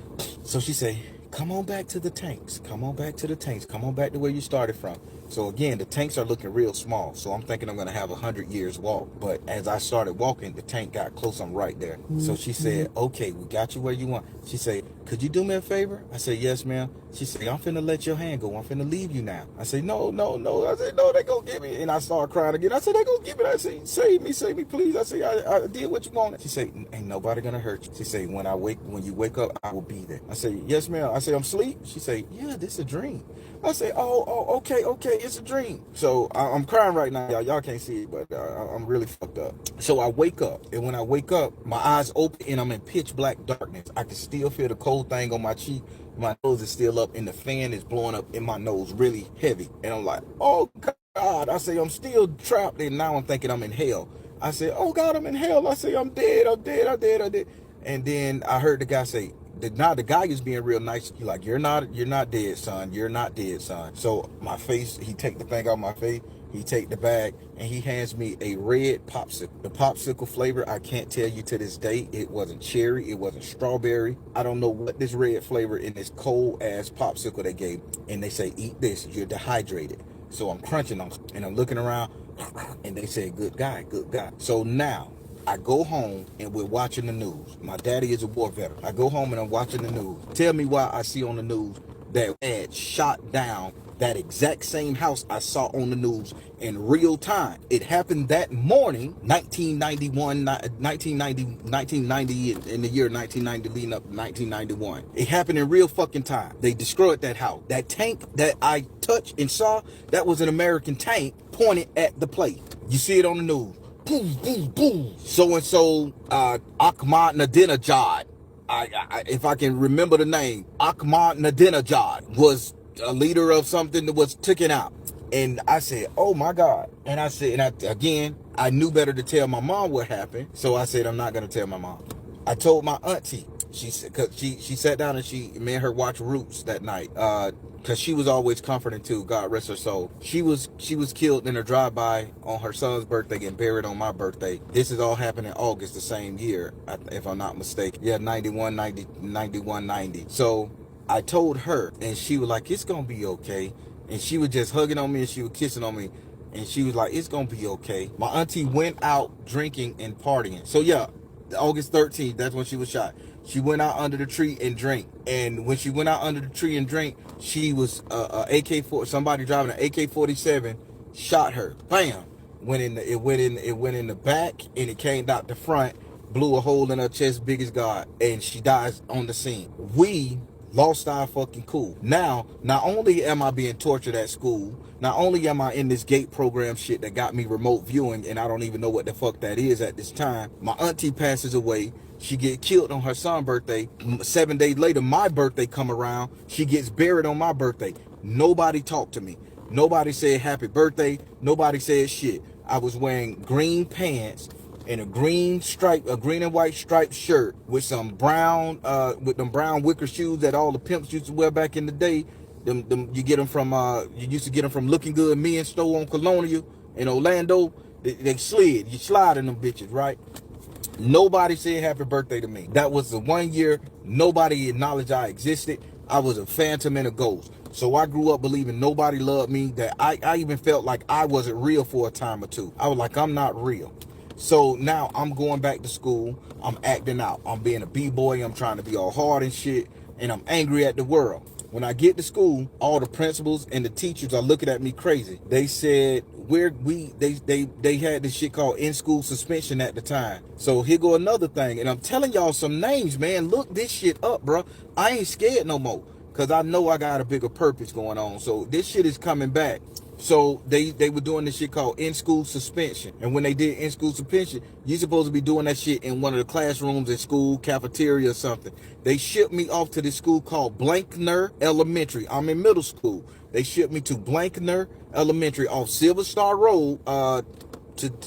So she said, come on back to the tanks. Come on back to the tanks. Come on back to where you started from. So again, the tanks are looking real small. So I'm thinking I'm going to have 100 years walk. But as I started walking, the tank got close. I'm right there. So she said, okay, we got you where you want. She said, could you do me a favor? I said, yes, ma'am. She said, I'm finna let your hand go. I'm finna leave you now. I said, no. I said, no, they gonna get me. And I started crying again. I said, they gonna get me. I said, save me, please. I said, I did what you wanted. She said, ain't nobody gonna hurt you. She said, when you wake up, I will be there. I said, yes, ma'am. I said, I'm asleep. She said, yeah, this is a dream. I said, okay, it's a dream. So I'm crying right now, y'all can't see it, but I'm really fucked up. So I wake up, and when I wake up, my eyes open, and I'm in pitch black darkness. I can still feel the cold thing on my cheek. My nose is still up, and the fan is blowing up in my nose really heavy. And I'm like, oh, God. I say, I'm still trapped, and now I'm thinking I'm in hell. I said, oh, God, I'm in hell. I say, I'm dead. And then I heard the guy say, the guy is being real nice. He's like, you're not dead, son. You're not dead, son. So my face, he take the thing out of my face. He take the bag and he hands me a red popsicle. The popsicle flavor, I can't tell you to this day. It wasn't cherry. It wasn't strawberry. I don't know what this red flavor in this cold ass popsicle they gave. And they say, eat this. You're dehydrated. So I'm crunching on and I'm looking around and they say, good guy. So now I go home and we're watching the news. My daddy is a war veteran. I go home and I'm watching the news. Tell me why I see on the news that had shot down that exact same house I saw on the news in real time. It happened that morning, 1990, in the year 1990, leading up to 1991. It happened in real fucking time. They destroyed that house. That tank that I touched and saw, that was an American tank pointed at the plate. You see it on the news. Boom, boom, boom. So-and-so, Ahmadinejad. If I can remember the name, Ahmadinejad was a leader of something that was taken out. And I said, oh my God. And I knew better to tell my mom what happened. So I said, I'm not going to tell my mom. I told my auntie. She said, cause she sat down and me and her watched Roots that night. Cause she was always comforting too. God rest her soul. She was killed in a drive-by on her son's birthday and buried on my birthday. This is all happened in August the same year, if I'm not mistaken. Yeah, 91, 90. So I told her, and she was like, it's gonna be okay. And she was just hugging on me and she was kissing on me. And she was like, it's gonna be okay. My auntie went out drinking and partying. So yeah, August 13th, that's when she was shot. She went out under the tree and drank. And when she went out under the tree and drank, she was somebody driving an AK-47 shot her. Bam! It went in the back and it came out the front, blew a hole in her chest big as God, and she dies on the scene. We Lost our fucking cool. Now, not only am I being tortured at school, not only am I in this gate program shit that got me remote viewing, and I don't even know what the fuck that is at this time. My auntie passes away. She get killed on her son's birthday. 7 days later, my birthday come around. She gets buried on my birthday. Nobody talked to me. Nobody said happy birthday. Nobody said shit. I was wearing green pants and a green and white striped shirt with some brown, with them brown wicker shoes that all the pimps used to wear back in the day. Them you get them from, you used to get them from Looking Good Men store on Colonial in Orlando. They slid. You slide in them bitches, right? Nobody said happy birthday to me. That was the 1 year nobody acknowledged I existed. I was a phantom and a ghost. So I grew up believing nobody loved me, that I even felt like I wasn't real for a time or two. I was like, I'm not real. So now I'm going back to school. I'm acting out. I'm being a b-boy. I'm trying to be all hard and shit. And I'm angry at the world. When I get to school, all the principals and the teachers are looking at me crazy. They said they had this shit called in-school suspension at the time. So here go another thing. And I'm telling y'all some names, man. Look this shit up, bro. I ain't scared no more. Because I know I got a bigger purpose going on. So this shit is coming back. So they were doing this shit called in-school suspension. And when they did in-school suspension, you're supposed to be doing that shit in one of the classrooms at school, cafeteria or something. They shipped me off to this school called Blankner Elementary. I'm in middle school. They shipped me to Blankner Elementary off Silver Star Road,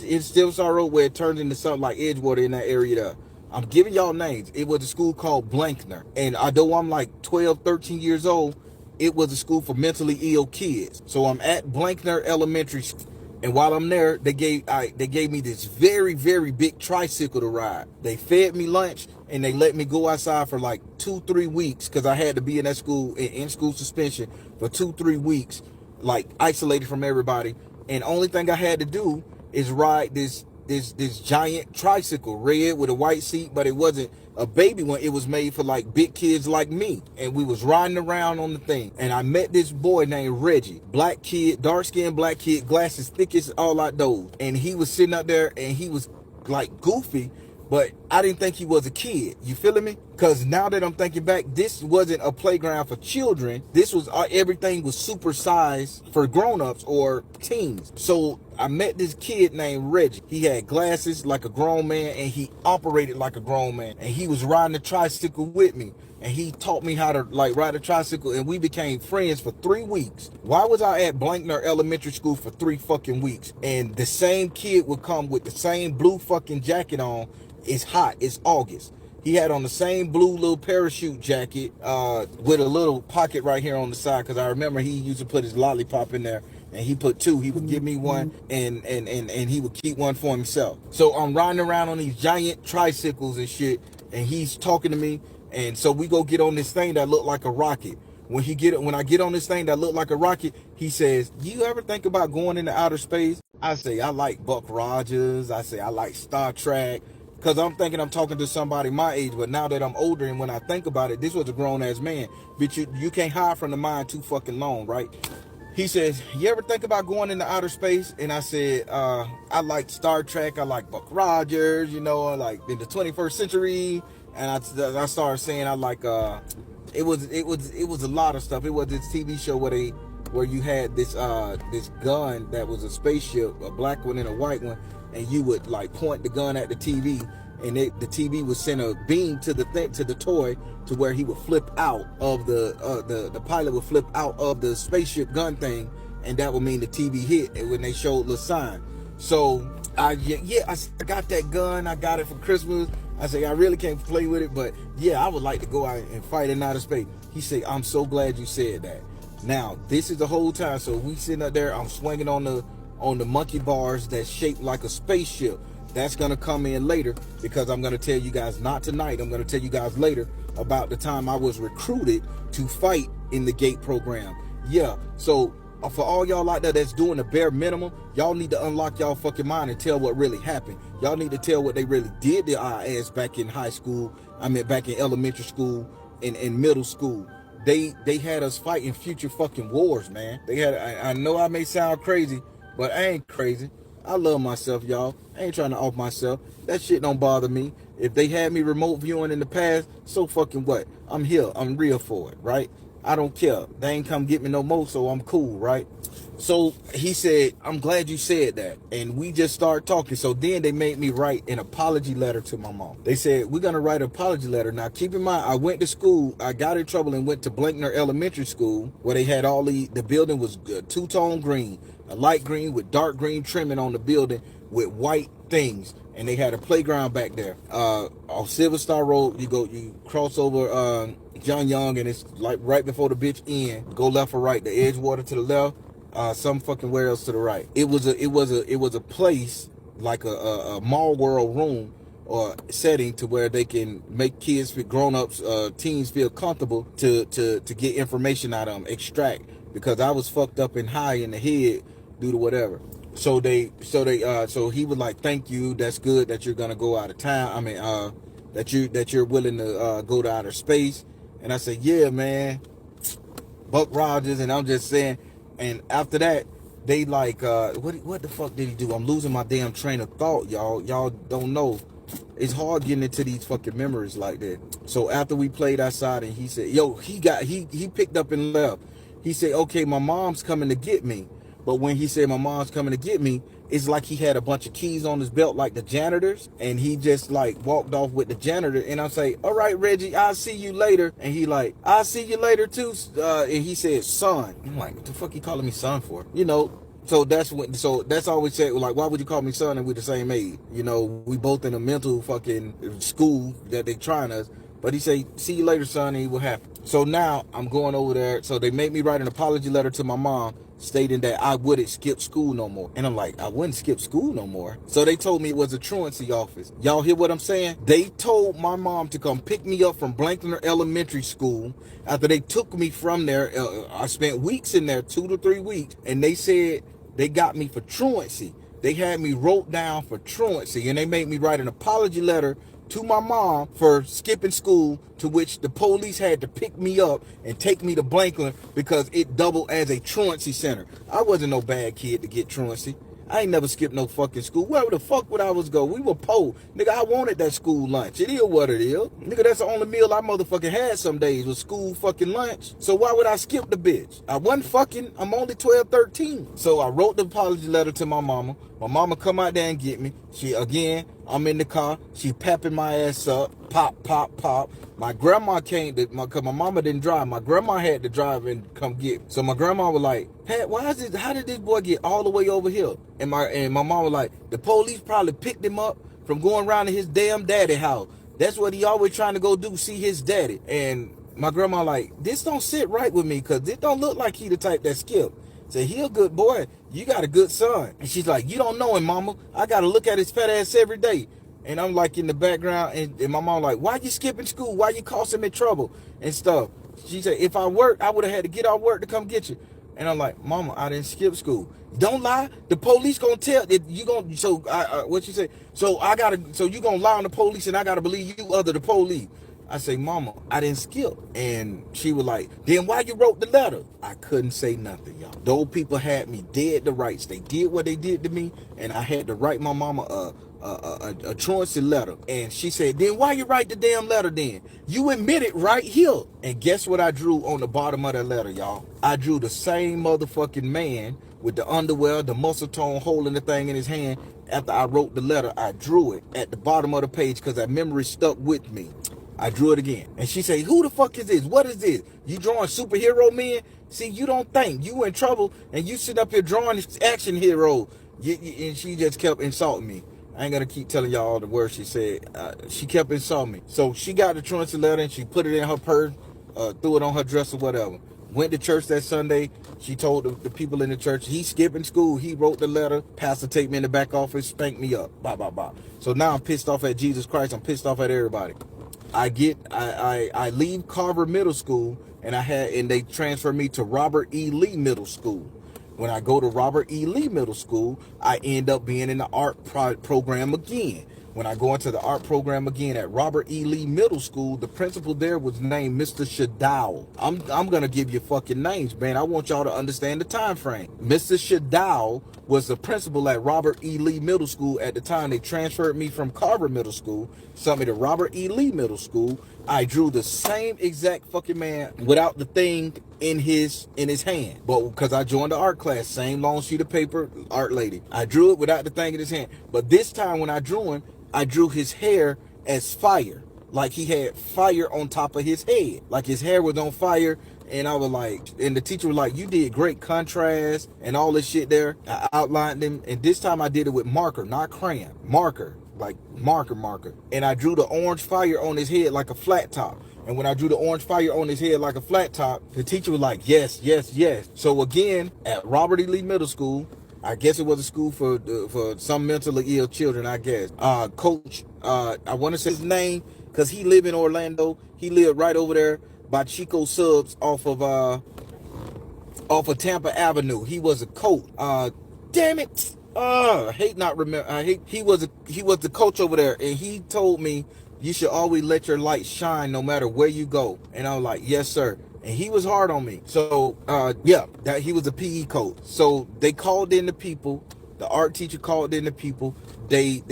in Silver Star Road where it turns into something like Edgewater in that area there. I'm giving y'all names. It was a school called Blankner. And although I'm like 12, 13 years old, it was a school for mentally ill kids. So I'm at Blankner Elementary School. And while I'm there, they gave me this very, very big tricycle to ride. They fed me lunch and they let me go outside for like 2-3 weeks because I had to be in that school, in school suspension for 2-3 weeks, like isolated from everybody. And only thing I had to do is ride this giant tricycle, red with a white seat, but it wasn't a baby one. It was made for like big kids like me. And we was riding around on the thing. And I met this boy named Reggie. Black kid, dark skinned black kid, glasses thick as all out those. And he was sitting up there and he was like goofy, but I didn't think he was a kid. You feeling me? Because now that I'm thinking back, this wasn't a playground for children. This was, everything was supersized for grown-ups or teens. So I met this kid named Reggie. He had glasses like a grown man and he operated like a grown man. And he was riding a tricycle with me. And he taught me how to like ride a tricycle and we became friends for 3 weeks. Why was I at Blankner Elementary School for 3 fucking weeks? And the same kid would come with the same blue fucking jacket on. It's hot, it's August. He had on the same blue little parachute jacket with a little pocket right here on the side, because I remember he used to put his lollipop in there, and he put 2. He would give me one, and he would keep one for himself. So I'm riding around on these giant tricycles and shit, and he's talking to me, and so we go get on this thing that looked like a rocket. When I get on this thing that looked like a rocket, he says, "You ever think about going into outer space?" I say, "I like Buck Rogers." I say, "I like Star Trek." Because I'm thinking I'm talking to somebody my age, but now that I'm older and when I think about it, this was a grown-ass man. But you can't hide from the mind too fucking long, right? He says, "You ever think about going into outer space?" And I said, I like Star Trek. I like Buck Rogers, like in the 21st century. And I started saying I like, it was a lot of stuff. It was this TV show where you had this gun that was a spaceship, a black one and a white one, and you would like point the gun at the TV, and the TV would send a beam to the toy to where he would flip out of the pilot would flip out of the spaceship gun thing, and that would mean the TV hit. And when they showed the sign, so I got that gun. I got it for Christmas. I say I really can't play with it, but yeah, I would like to go out and fight in outer space. He said, "I'm so glad you said that." Now this is the whole time. So we sitting up there. I'm swinging on the monkey bars that's shaped like a spaceship. That's gonna come in later, because I'm gonna tell you guys, not tonight, I'm gonna tell you guys later about the time I was recruited to fight in the GATE program. Yeah, so for all y'all out there that's doing the bare minimum, y'all need to unlock y'all fucking mind and tell what really happened. Y'all need to tell what they really did to our ass back in high school. I mean, back in elementary school and middle school. They had us fighting future fucking wars, man. I know I may sound crazy, but I ain't crazy. I love myself, y'all. I ain't trying to off myself. That shit don't bother me. If they had me remote viewing in the past, so fucking what? I'm here. I'm real for it, right? I don't care. They ain't come get me no more, so I'm cool, right? So he said, I'm glad you said that. And we just started talking. So then they made me write an apology letter to my mom. They said, we're going to write an apology letter. Now, keep in mind, I went to school. I got in trouble and went to Blankner Elementary School, where they had all the building was two-tone green, a light green with dark green trimming on the building with white things. And they had a playground back there. Off Silver Star Road, you cross over John Young, and it's like right before the bitch end. Go left or right. The Edgewater to the left. Some fucking where else to the right. It was a place like a mall world room or setting to where they can make kids, grown-ups, teens feel comfortable to get information out of them, extract, because I was fucked up and high in the head due to whatever. So he was like, thank you, that's good that you're gonna go out of town. I mean, that you're willing to go to outer space. And I said, yeah, man, Buck Rogers. And I'm just saying. And after that, they like, what the fuck did he do? I'm losing my damn train of thought, y'all. Y'all don't know. It's hard getting into these fucking memories like that. So after we played outside, and he said, yo, he picked up and left. He said, okay, my mom's coming to get me. But when he said my mom's coming to get me, it's like he had a bunch of keys on his belt like the janitors, and he just like walked off with the janitor. And I say, all right, Reggie, I'll see you later. And he like, I'll see you later too. And he said, son. I'm like, what the fuck he calling me son for? You know. So that's always said, like, why would you call me son and we the same age? You know, we both in a mental fucking school that they trying us. But he say, see you later, son, and he will happen. So now I'm going over there. So they made me write an apology letter to my mom stating that I wouldn't skip school no more. And I'm like, I wouldn't skip school no more. So they told me it was a truancy office. Y'all hear what I'm saying? They told my mom to come pick me up from Blankner Elementary School. After they took me from there, I spent weeks in there, 2 to 3 weeks. And they said they got me for truancy. They had me wrote down for truancy. And they made me write an apology letter to my mom for skipping school, to which the police had to pick me up and take me to Blankner because it doubled as a truancy center. I wasn't no bad kid to get truancy. I ain't never skipped no fucking school. Where the fuck would I was go? We were poor. Nigga, I wanted that school lunch. It is what it is. Nigga, that's the only meal I motherfucking had some days was school fucking lunch. So why would I skip the bitch? I'm only 12, 13. So I wrote the apology letter to my mama. My mama come out there and get me. I'm in the car. She pepping my ass up. Pop, pop, pop. My grandma came, because my mama didn't drive. My grandma had to drive and come get me. So my grandma was like, hey, how did this boy get all the way over here? And my mom was like, the police probably picked him up from going around to his damn daddy house. That's what he always trying to go do, see his daddy. And my grandma like, this don't sit right with me, because this don't look like he the type that skip. Say, he a good boy. You got a good son. And she's like, you don't know him, mama. I got to look at his fat ass every day. And I'm like in the background, and my mom like, why you skipping school? Why you causing me trouble and stuff? She said, if I worked, I would have had to get off work to come get you. And I'm like, mama, I didn't skip school. Don't lie. The police gonna tell that you gonna. So what you say? So you gonna lie on the police, and I gotta believe you other the police. I say, mama, I didn't skip. And she was like, then why you wrote the letter? I couldn't say nothing, y'all. Those people had me dead to rights. They did what they did to me, and I had to write my mama a truancy letter. And she said, then why you write the damn letter then? You admit it right here. And guess what I drew on the bottom of that letter, y'all? I drew the same motherfucking man with the underwear, the muscle tone, holding the thing in his hand. After I wrote the letter, I drew it at the bottom of the page because that memory stuck with me. I drew it again. And she said, who the fuck is this? What is this? You drawing superhero men? See, you don't think. You in trouble, and you sit up here drawing action hero. And she just kept insulting me. I ain't gonna keep telling y'all all the words she said. She kept insulting me. So she got the truancy letter, and she put it in her purse, threw it on her dress or whatever. Went to church that Sunday. She told the people in the church, he's skipping school. He wrote the letter. Pastor take me in the back office, spank me up. Blah, blah, blah. So now I'm pissed off at Jesus Christ. I'm pissed off at everybody. I leave Carver Middle School, and they transfer me to Robert E. Lee Middle School. When I go to Robert E. Lee Middle School, I end up being in the art program again. When I go into the art program again at Robert E. Lee Middle School, the principal there was named Mr. Shadow. I'm gonna give you fucking names, man. I want y'all to understand the time frame. Mr. Shadow was the principal at Robert E. Lee Middle School at the time. They transferred me from Carver Middle School, sent me to Robert E. Lee Middle School. I drew the same exact fucking man without the thing in his hand, but because I joined the art class, same long sheet of paper, art lady. I drew it without the thing in his hand, but this time when I drew him, I drew his hair as fire, like he had fire on top of his head, like his hair was on fire. And I was like, and the teacher was like, you did great contrast and all this shit there. I outlined them, and this time I did it with marker, not crayon, marker, like marker. And I drew the orange fire on his head like a flat top. And when I drew the orange fire on his head like a flat top, the teacher was like, yes. So again, at Robert E. Lee Middle School, I guess it was a school for some mentally ill children, I guess. Coach, I want to say his name because he lived in Orlando. He lived right over there by Chico Subs off of Tampa Avenue. He was a coach. Damn it. I hate not remember. He was the coach over there, and he told me you should always let your light shine no matter where you go. And I was like, yes, sir. And he was hard on me. So yeah, that he was a PE coach. So they called in the people. The art teacher called in the people. They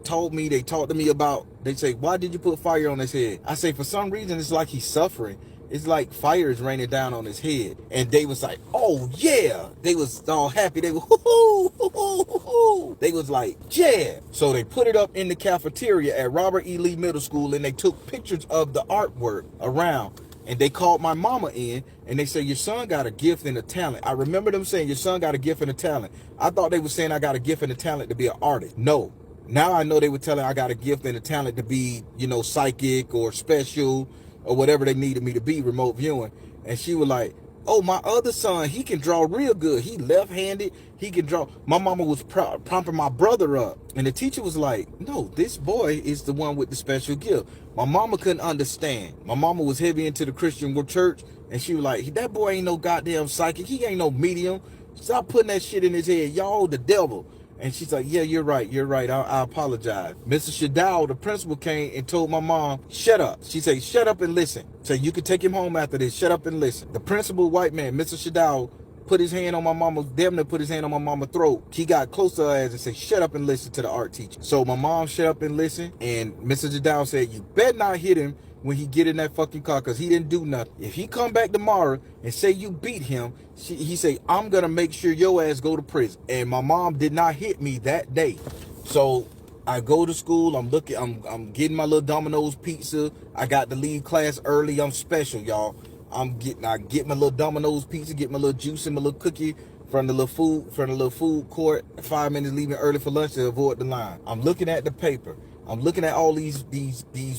talked to me about, they say, why did you put fire on his head? I say, for some reason, it's like he's suffering. It's like fire is raining down on his head. And they was like, oh yeah. They was all happy. They were, hoo-hoo. They was like, yeah. So they put it up in the cafeteria at Robert E. Lee Middle School, and they took pictures of the artwork around. And they called my mama in, and they said, your son got a gift and a talent. I remember them saying, your son got a gift and a talent. I thought they were saying I got a gift and a talent to be an artist. No. Now I know they were telling I got a gift and a talent to be, psychic or special or whatever they needed me to be, remote viewing. And she was like, oh, my other son, he can draw real good. He left-handed. He can draw. My mama was prompting my brother up. And the teacher was like, no, this boy is the one with the special gift. My mama couldn't understand. My mama was heavy into the Christian church. And she was like, that boy ain't no goddamn psychic. He ain't no medium. Stop putting that shit in his head. Y'all the devil. And she's like, yeah, you're right. I apologize. Mr. Shadow, the principal, came and told my mom, shut up. She said, shut up and listen. So you can take him home after this. Shut up and listen. The principal, white man, Mr. Shadow, put his hand on my mama's, damn near put his hand on my mama's throat. He got close to her ass and said, shut up and listen to the art teacher. So my mom shut up and listened. And Mr. Shadow said, you better not hit him when he get in that fucking car, because he didn't do nothing. If he come back tomorrow and say you beat him, he say, I'm going to make sure your ass go to prison. And my mom did not hit me that day. So I go to school. I'm getting my little Domino's pizza. I got to leave class early. I'm special, y'all. I get my little Domino's pizza, get my little juice and my little cookie from the little food court. 5 minutes leaving early for lunch to avoid the line. I'm looking at the paper. I'm looking at all these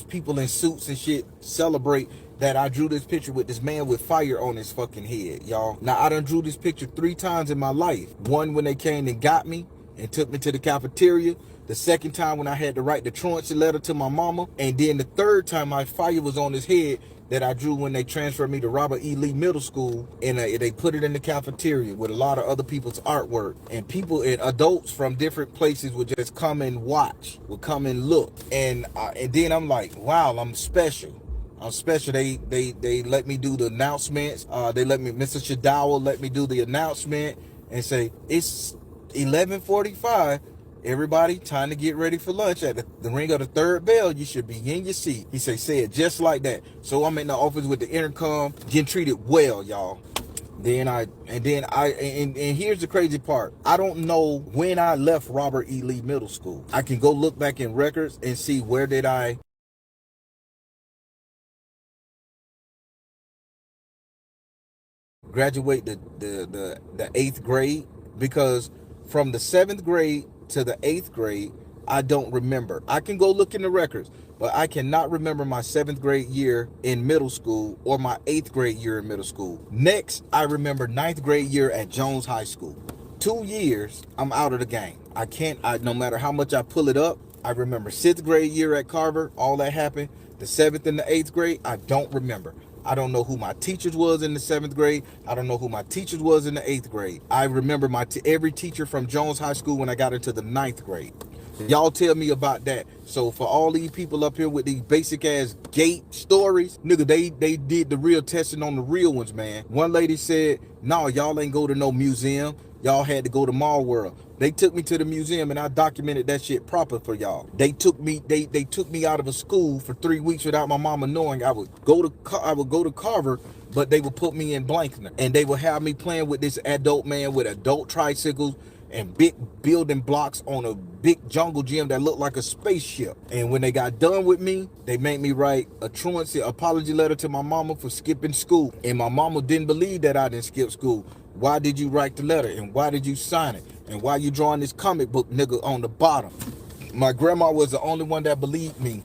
people in suits and shit celebrate that I drew this picture with this man with fire on his fucking head, y'all. Now, I done drew this picture 3 times in my life. One when they came and got me and took me to the cafeteria. The second time when I had to write the truancy letter to my mama. And then the third time my fire was on his head that I drew when they transferred me to Robert E. Lee Middle School, and they put it in the cafeteria with a lot of other people's artwork. And people and adults from different places would just come and watch, would come and look. And then I'm like, wow, I'm special. I'm special. They let me do the announcements. Mr. Shadawa let me do the announcement and say, it's 11:45. Everybody, time to get ready for lunch. At the ring of the third bell, you should be in your seat. He say it just like that. So I'm in the office with the intercom, getting treated well, y'all. And here's the crazy part. I don't know when I left Robert E. Lee Middle School. I can go look back in records and see where did I graduate the 8th grade, because from the 7th grade to the 8th grade, I don't remember. I can go look in the records, but I cannot remember my 7th grade year in middle school or my 8th grade year in middle school. Next, I remember 9th grade year at Jones High School. 2 years, I'm out of the game. No matter how much I pull it up, I remember 6th grade year at Carver, all that happened. The 7th and the 8th grade, I don't remember. I don't know who my teachers was in the 7th grade. I don't know who my teachers was in the 8th grade. I remember every teacher from Jones High School when I got into the 9th grade. Y'all tell me about that. So for all these people up here with these basic ass gate stories, nigga, they did the real testing on the real ones, man. One lady said, "No, y'all ain't go to no museum. Y'all had to go to Mall World." They took me to the museum and I documented that shit proper for y'all. They took me out of a school for 3 weeks without my mama knowing. I would go to Carver, but they would put me in Blankner and they would have me playing with this adult man with adult tricycles and big building blocks on a big jungle gym that looked like a spaceship. And when they got done with me, they made me write a truancy apology letter to my mama for skipping school. And my mama didn't believe that I didn't skip school. Why did you write the letter? And why did you sign it? And why you drawing this comic book nigga on the bottom? My grandma was the only one that believed me.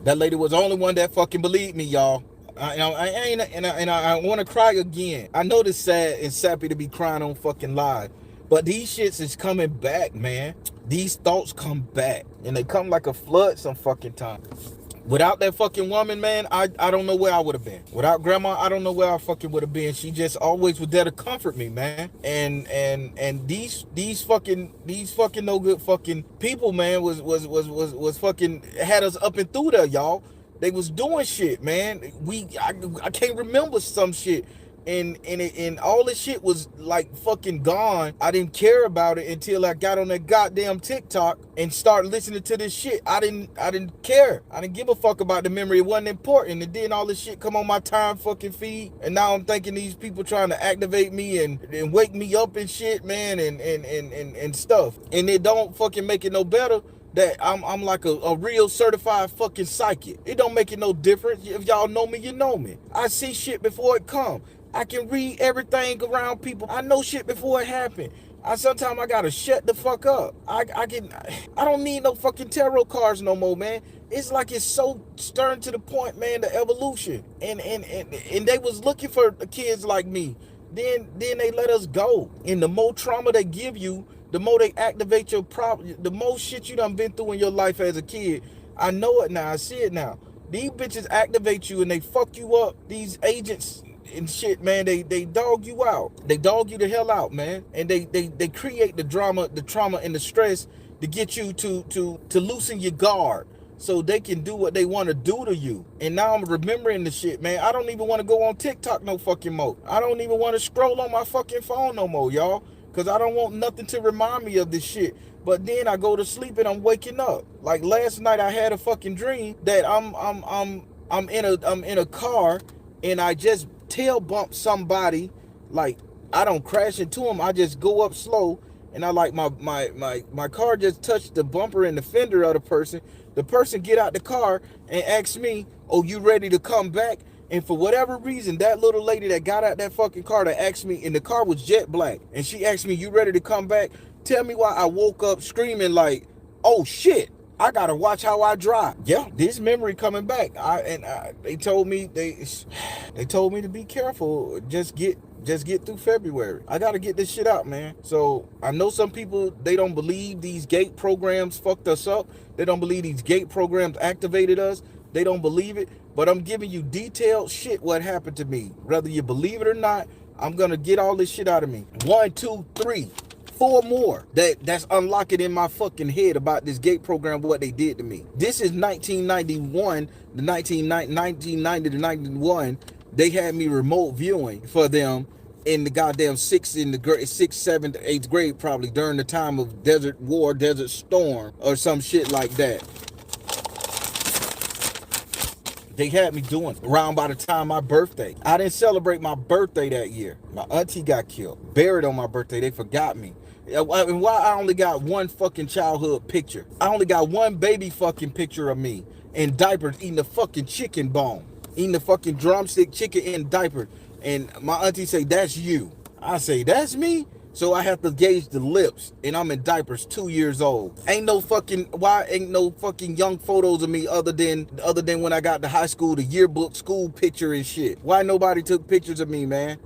That lady was the only one that fucking believed me, y'all. I want to cry again. I know this sad and sappy to be crying on fucking live, but these shits is coming back, man. These thoughts come back, and they come like a flood some fucking time. Without that fucking woman, man, I don't know where I would have been. Without grandma, I don't know where I fucking would have been. She just always was there to comfort me, man. And these fucking no good fucking people, man, was fucking had us up and through there, y'all. They was doing shit, man. I can't remember some shit. And all this shit was like fucking gone. I didn't care about it until I got on that goddamn TikTok and started listening to this shit. I didn't care. I didn't give a fuck about the memory. It wasn't important. And then all this shit come on my time fucking feed. And now I'm thinking these people trying to activate me and wake me up and shit, man, and stuff. And it don't fucking make it no better that I'm like a real certified fucking psychic. It don't make it no difference. If y'all know me, you know me. I see shit before it come. I can read everything around people. I know shit before it happened. Sometimes I gotta shut the fuck up. I don't need no fucking tarot cards no more, man. It's like it's so stern to the point, man, the evolution. And they was looking for kids like me. Then they let us go. And the more trauma they give you, the more they activate your problem. The more shit you done been through in your life as a kid. I know it now. I see it now. These bitches activate you and they fuck you up. These agents and shit, man, they dog you out. They dog you the hell out, man. And they create the drama, the trauma, and the stress to get you to loosen your guard so they can do what they want to do to you. And now I'm remembering the shit, man. I don't even want to go on TikTok no fucking more. I don't even want to scroll on my fucking phone no more, y'all, because I don't want nothing to remind me of this shit. But then I go to sleep and I'm waking up. Like last night I had a fucking dream that I'm in a car and I just tail bump somebody. Like I don't crash into them, I just go up slow, and I like my car just touched the bumper and the fender of the person get out the car and ask me, "Oh, you ready to come back?" And for whatever reason, that little lady that got out that fucking car that asked me, and the car was jet black, and she asked me, "You ready to come back?" Tell me why I woke up screaming like, "Oh shit, I gotta watch how I drive." Yeah, this memory coming back. They told me to be careful. Just get through February. I gotta get this shit out, man. So I know some people, they don't believe these gate programs fucked us up. They don't believe these gate programs activated us. They don't believe it. But I'm giving you detailed shit what happened to me. Whether you believe it or not, I'm gonna get all this shit out of me. 1, 2, 3. 4 more that's unlocking in my fucking head about this gate program, what they did to me. This is 1991, the 1990 to 91. They had me remote viewing for them in the goddamn 6th, 7th, 8th grade, probably during the time of Desert War, Desert Storm, or some shit like that. They had me doing around by the time my birthday. I didn't celebrate my birthday that year. My auntie got killed, buried on my birthday. They forgot me. And why I only got one fucking childhood picture. I only got one baby fucking picture of me in diapers eating the fucking chicken bone. Eating the fucking drumstick chicken in diapers. And my auntie say, "That's you." I say, "That's me?" So I have to gauge the lips, and I'm in diapers, 2 years old. Ain't no fucking young photos of me other than when I got to high school, the yearbook school picture and shit. Why nobody took pictures of me, man?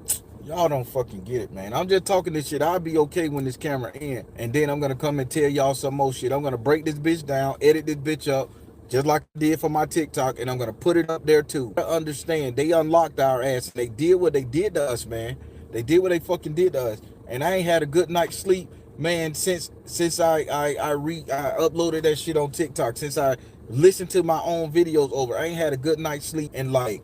Y'all don't fucking get it, man. I'm just talking this shit. I'll be okay when this camera ends. And then I'm gonna come and tell y'all some more shit. I'm gonna break this bitch down, edit this bitch up, just like I did for my TikTok, and I'm gonna put it up there too. I understand, they unlocked our ass. They did what they did to us, man. They did what they fucking did to us. And I ain't had a good night's sleep Man, since I uploaded that shit on TikTok, since I listened to my own videos over, I ain't had a good night's sleep in like,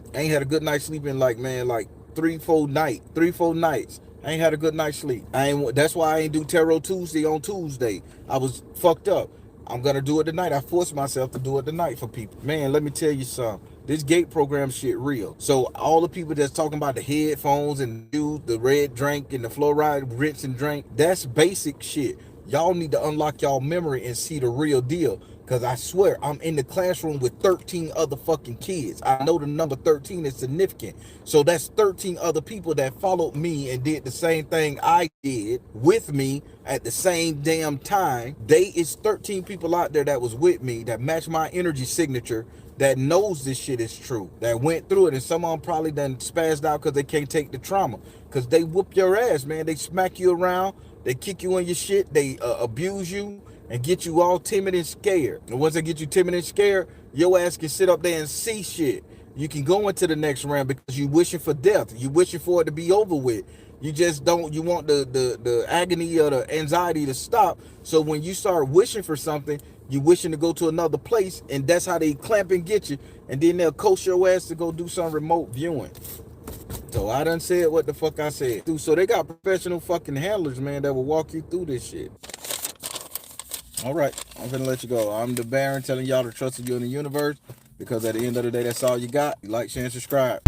man, like 3-4 nights. I ain't had a good night's sleep. That's why I ain't do Tarot Tuesday on Tuesday. I was fucked up. I'm gonna do it tonight. I forced myself to do it tonight for people. Man, let me tell you something. This gate program shit real. So all the people that's talking about the headphones and the red drink and the fluoride rinse and drink, that's basic shit. Y'all need to unlock y'all memory and see the real deal. Cause I swear I'm in the classroom with 13 other fucking kids. I know the number 13 is significant. So that's 13 other people that followed me and did the same thing I did with me at the same damn time. It's 13 people out there that was with me that match my energy signature, that knows this shit is true, that went through it, and some of them probably done spazzed out because they can't take the trauma. Because they whoop your ass, man. They smack you around, they kick you in your shit, they abuse you, and get you all timid and scared. And once they get you timid and scared, your ass can sit up there and see shit. You can go into the next round because you wishing for death. You wishing for it to be over with. You just don't, you want the agony or the anxiety to stop. So when you start wishing for something, you wishing to go to another place, and that's how they clamp and get you. And then they'll coach your ass to go do some remote viewing. So I done said what the fuck I said. So they got professional fucking handlers, man, that will walk you through this shit. All right, I'm gonna let you go. I'm the Baron telling y'all to trust you in the universe, because at the end of the day, that's all you got. You like, share, and subscribe.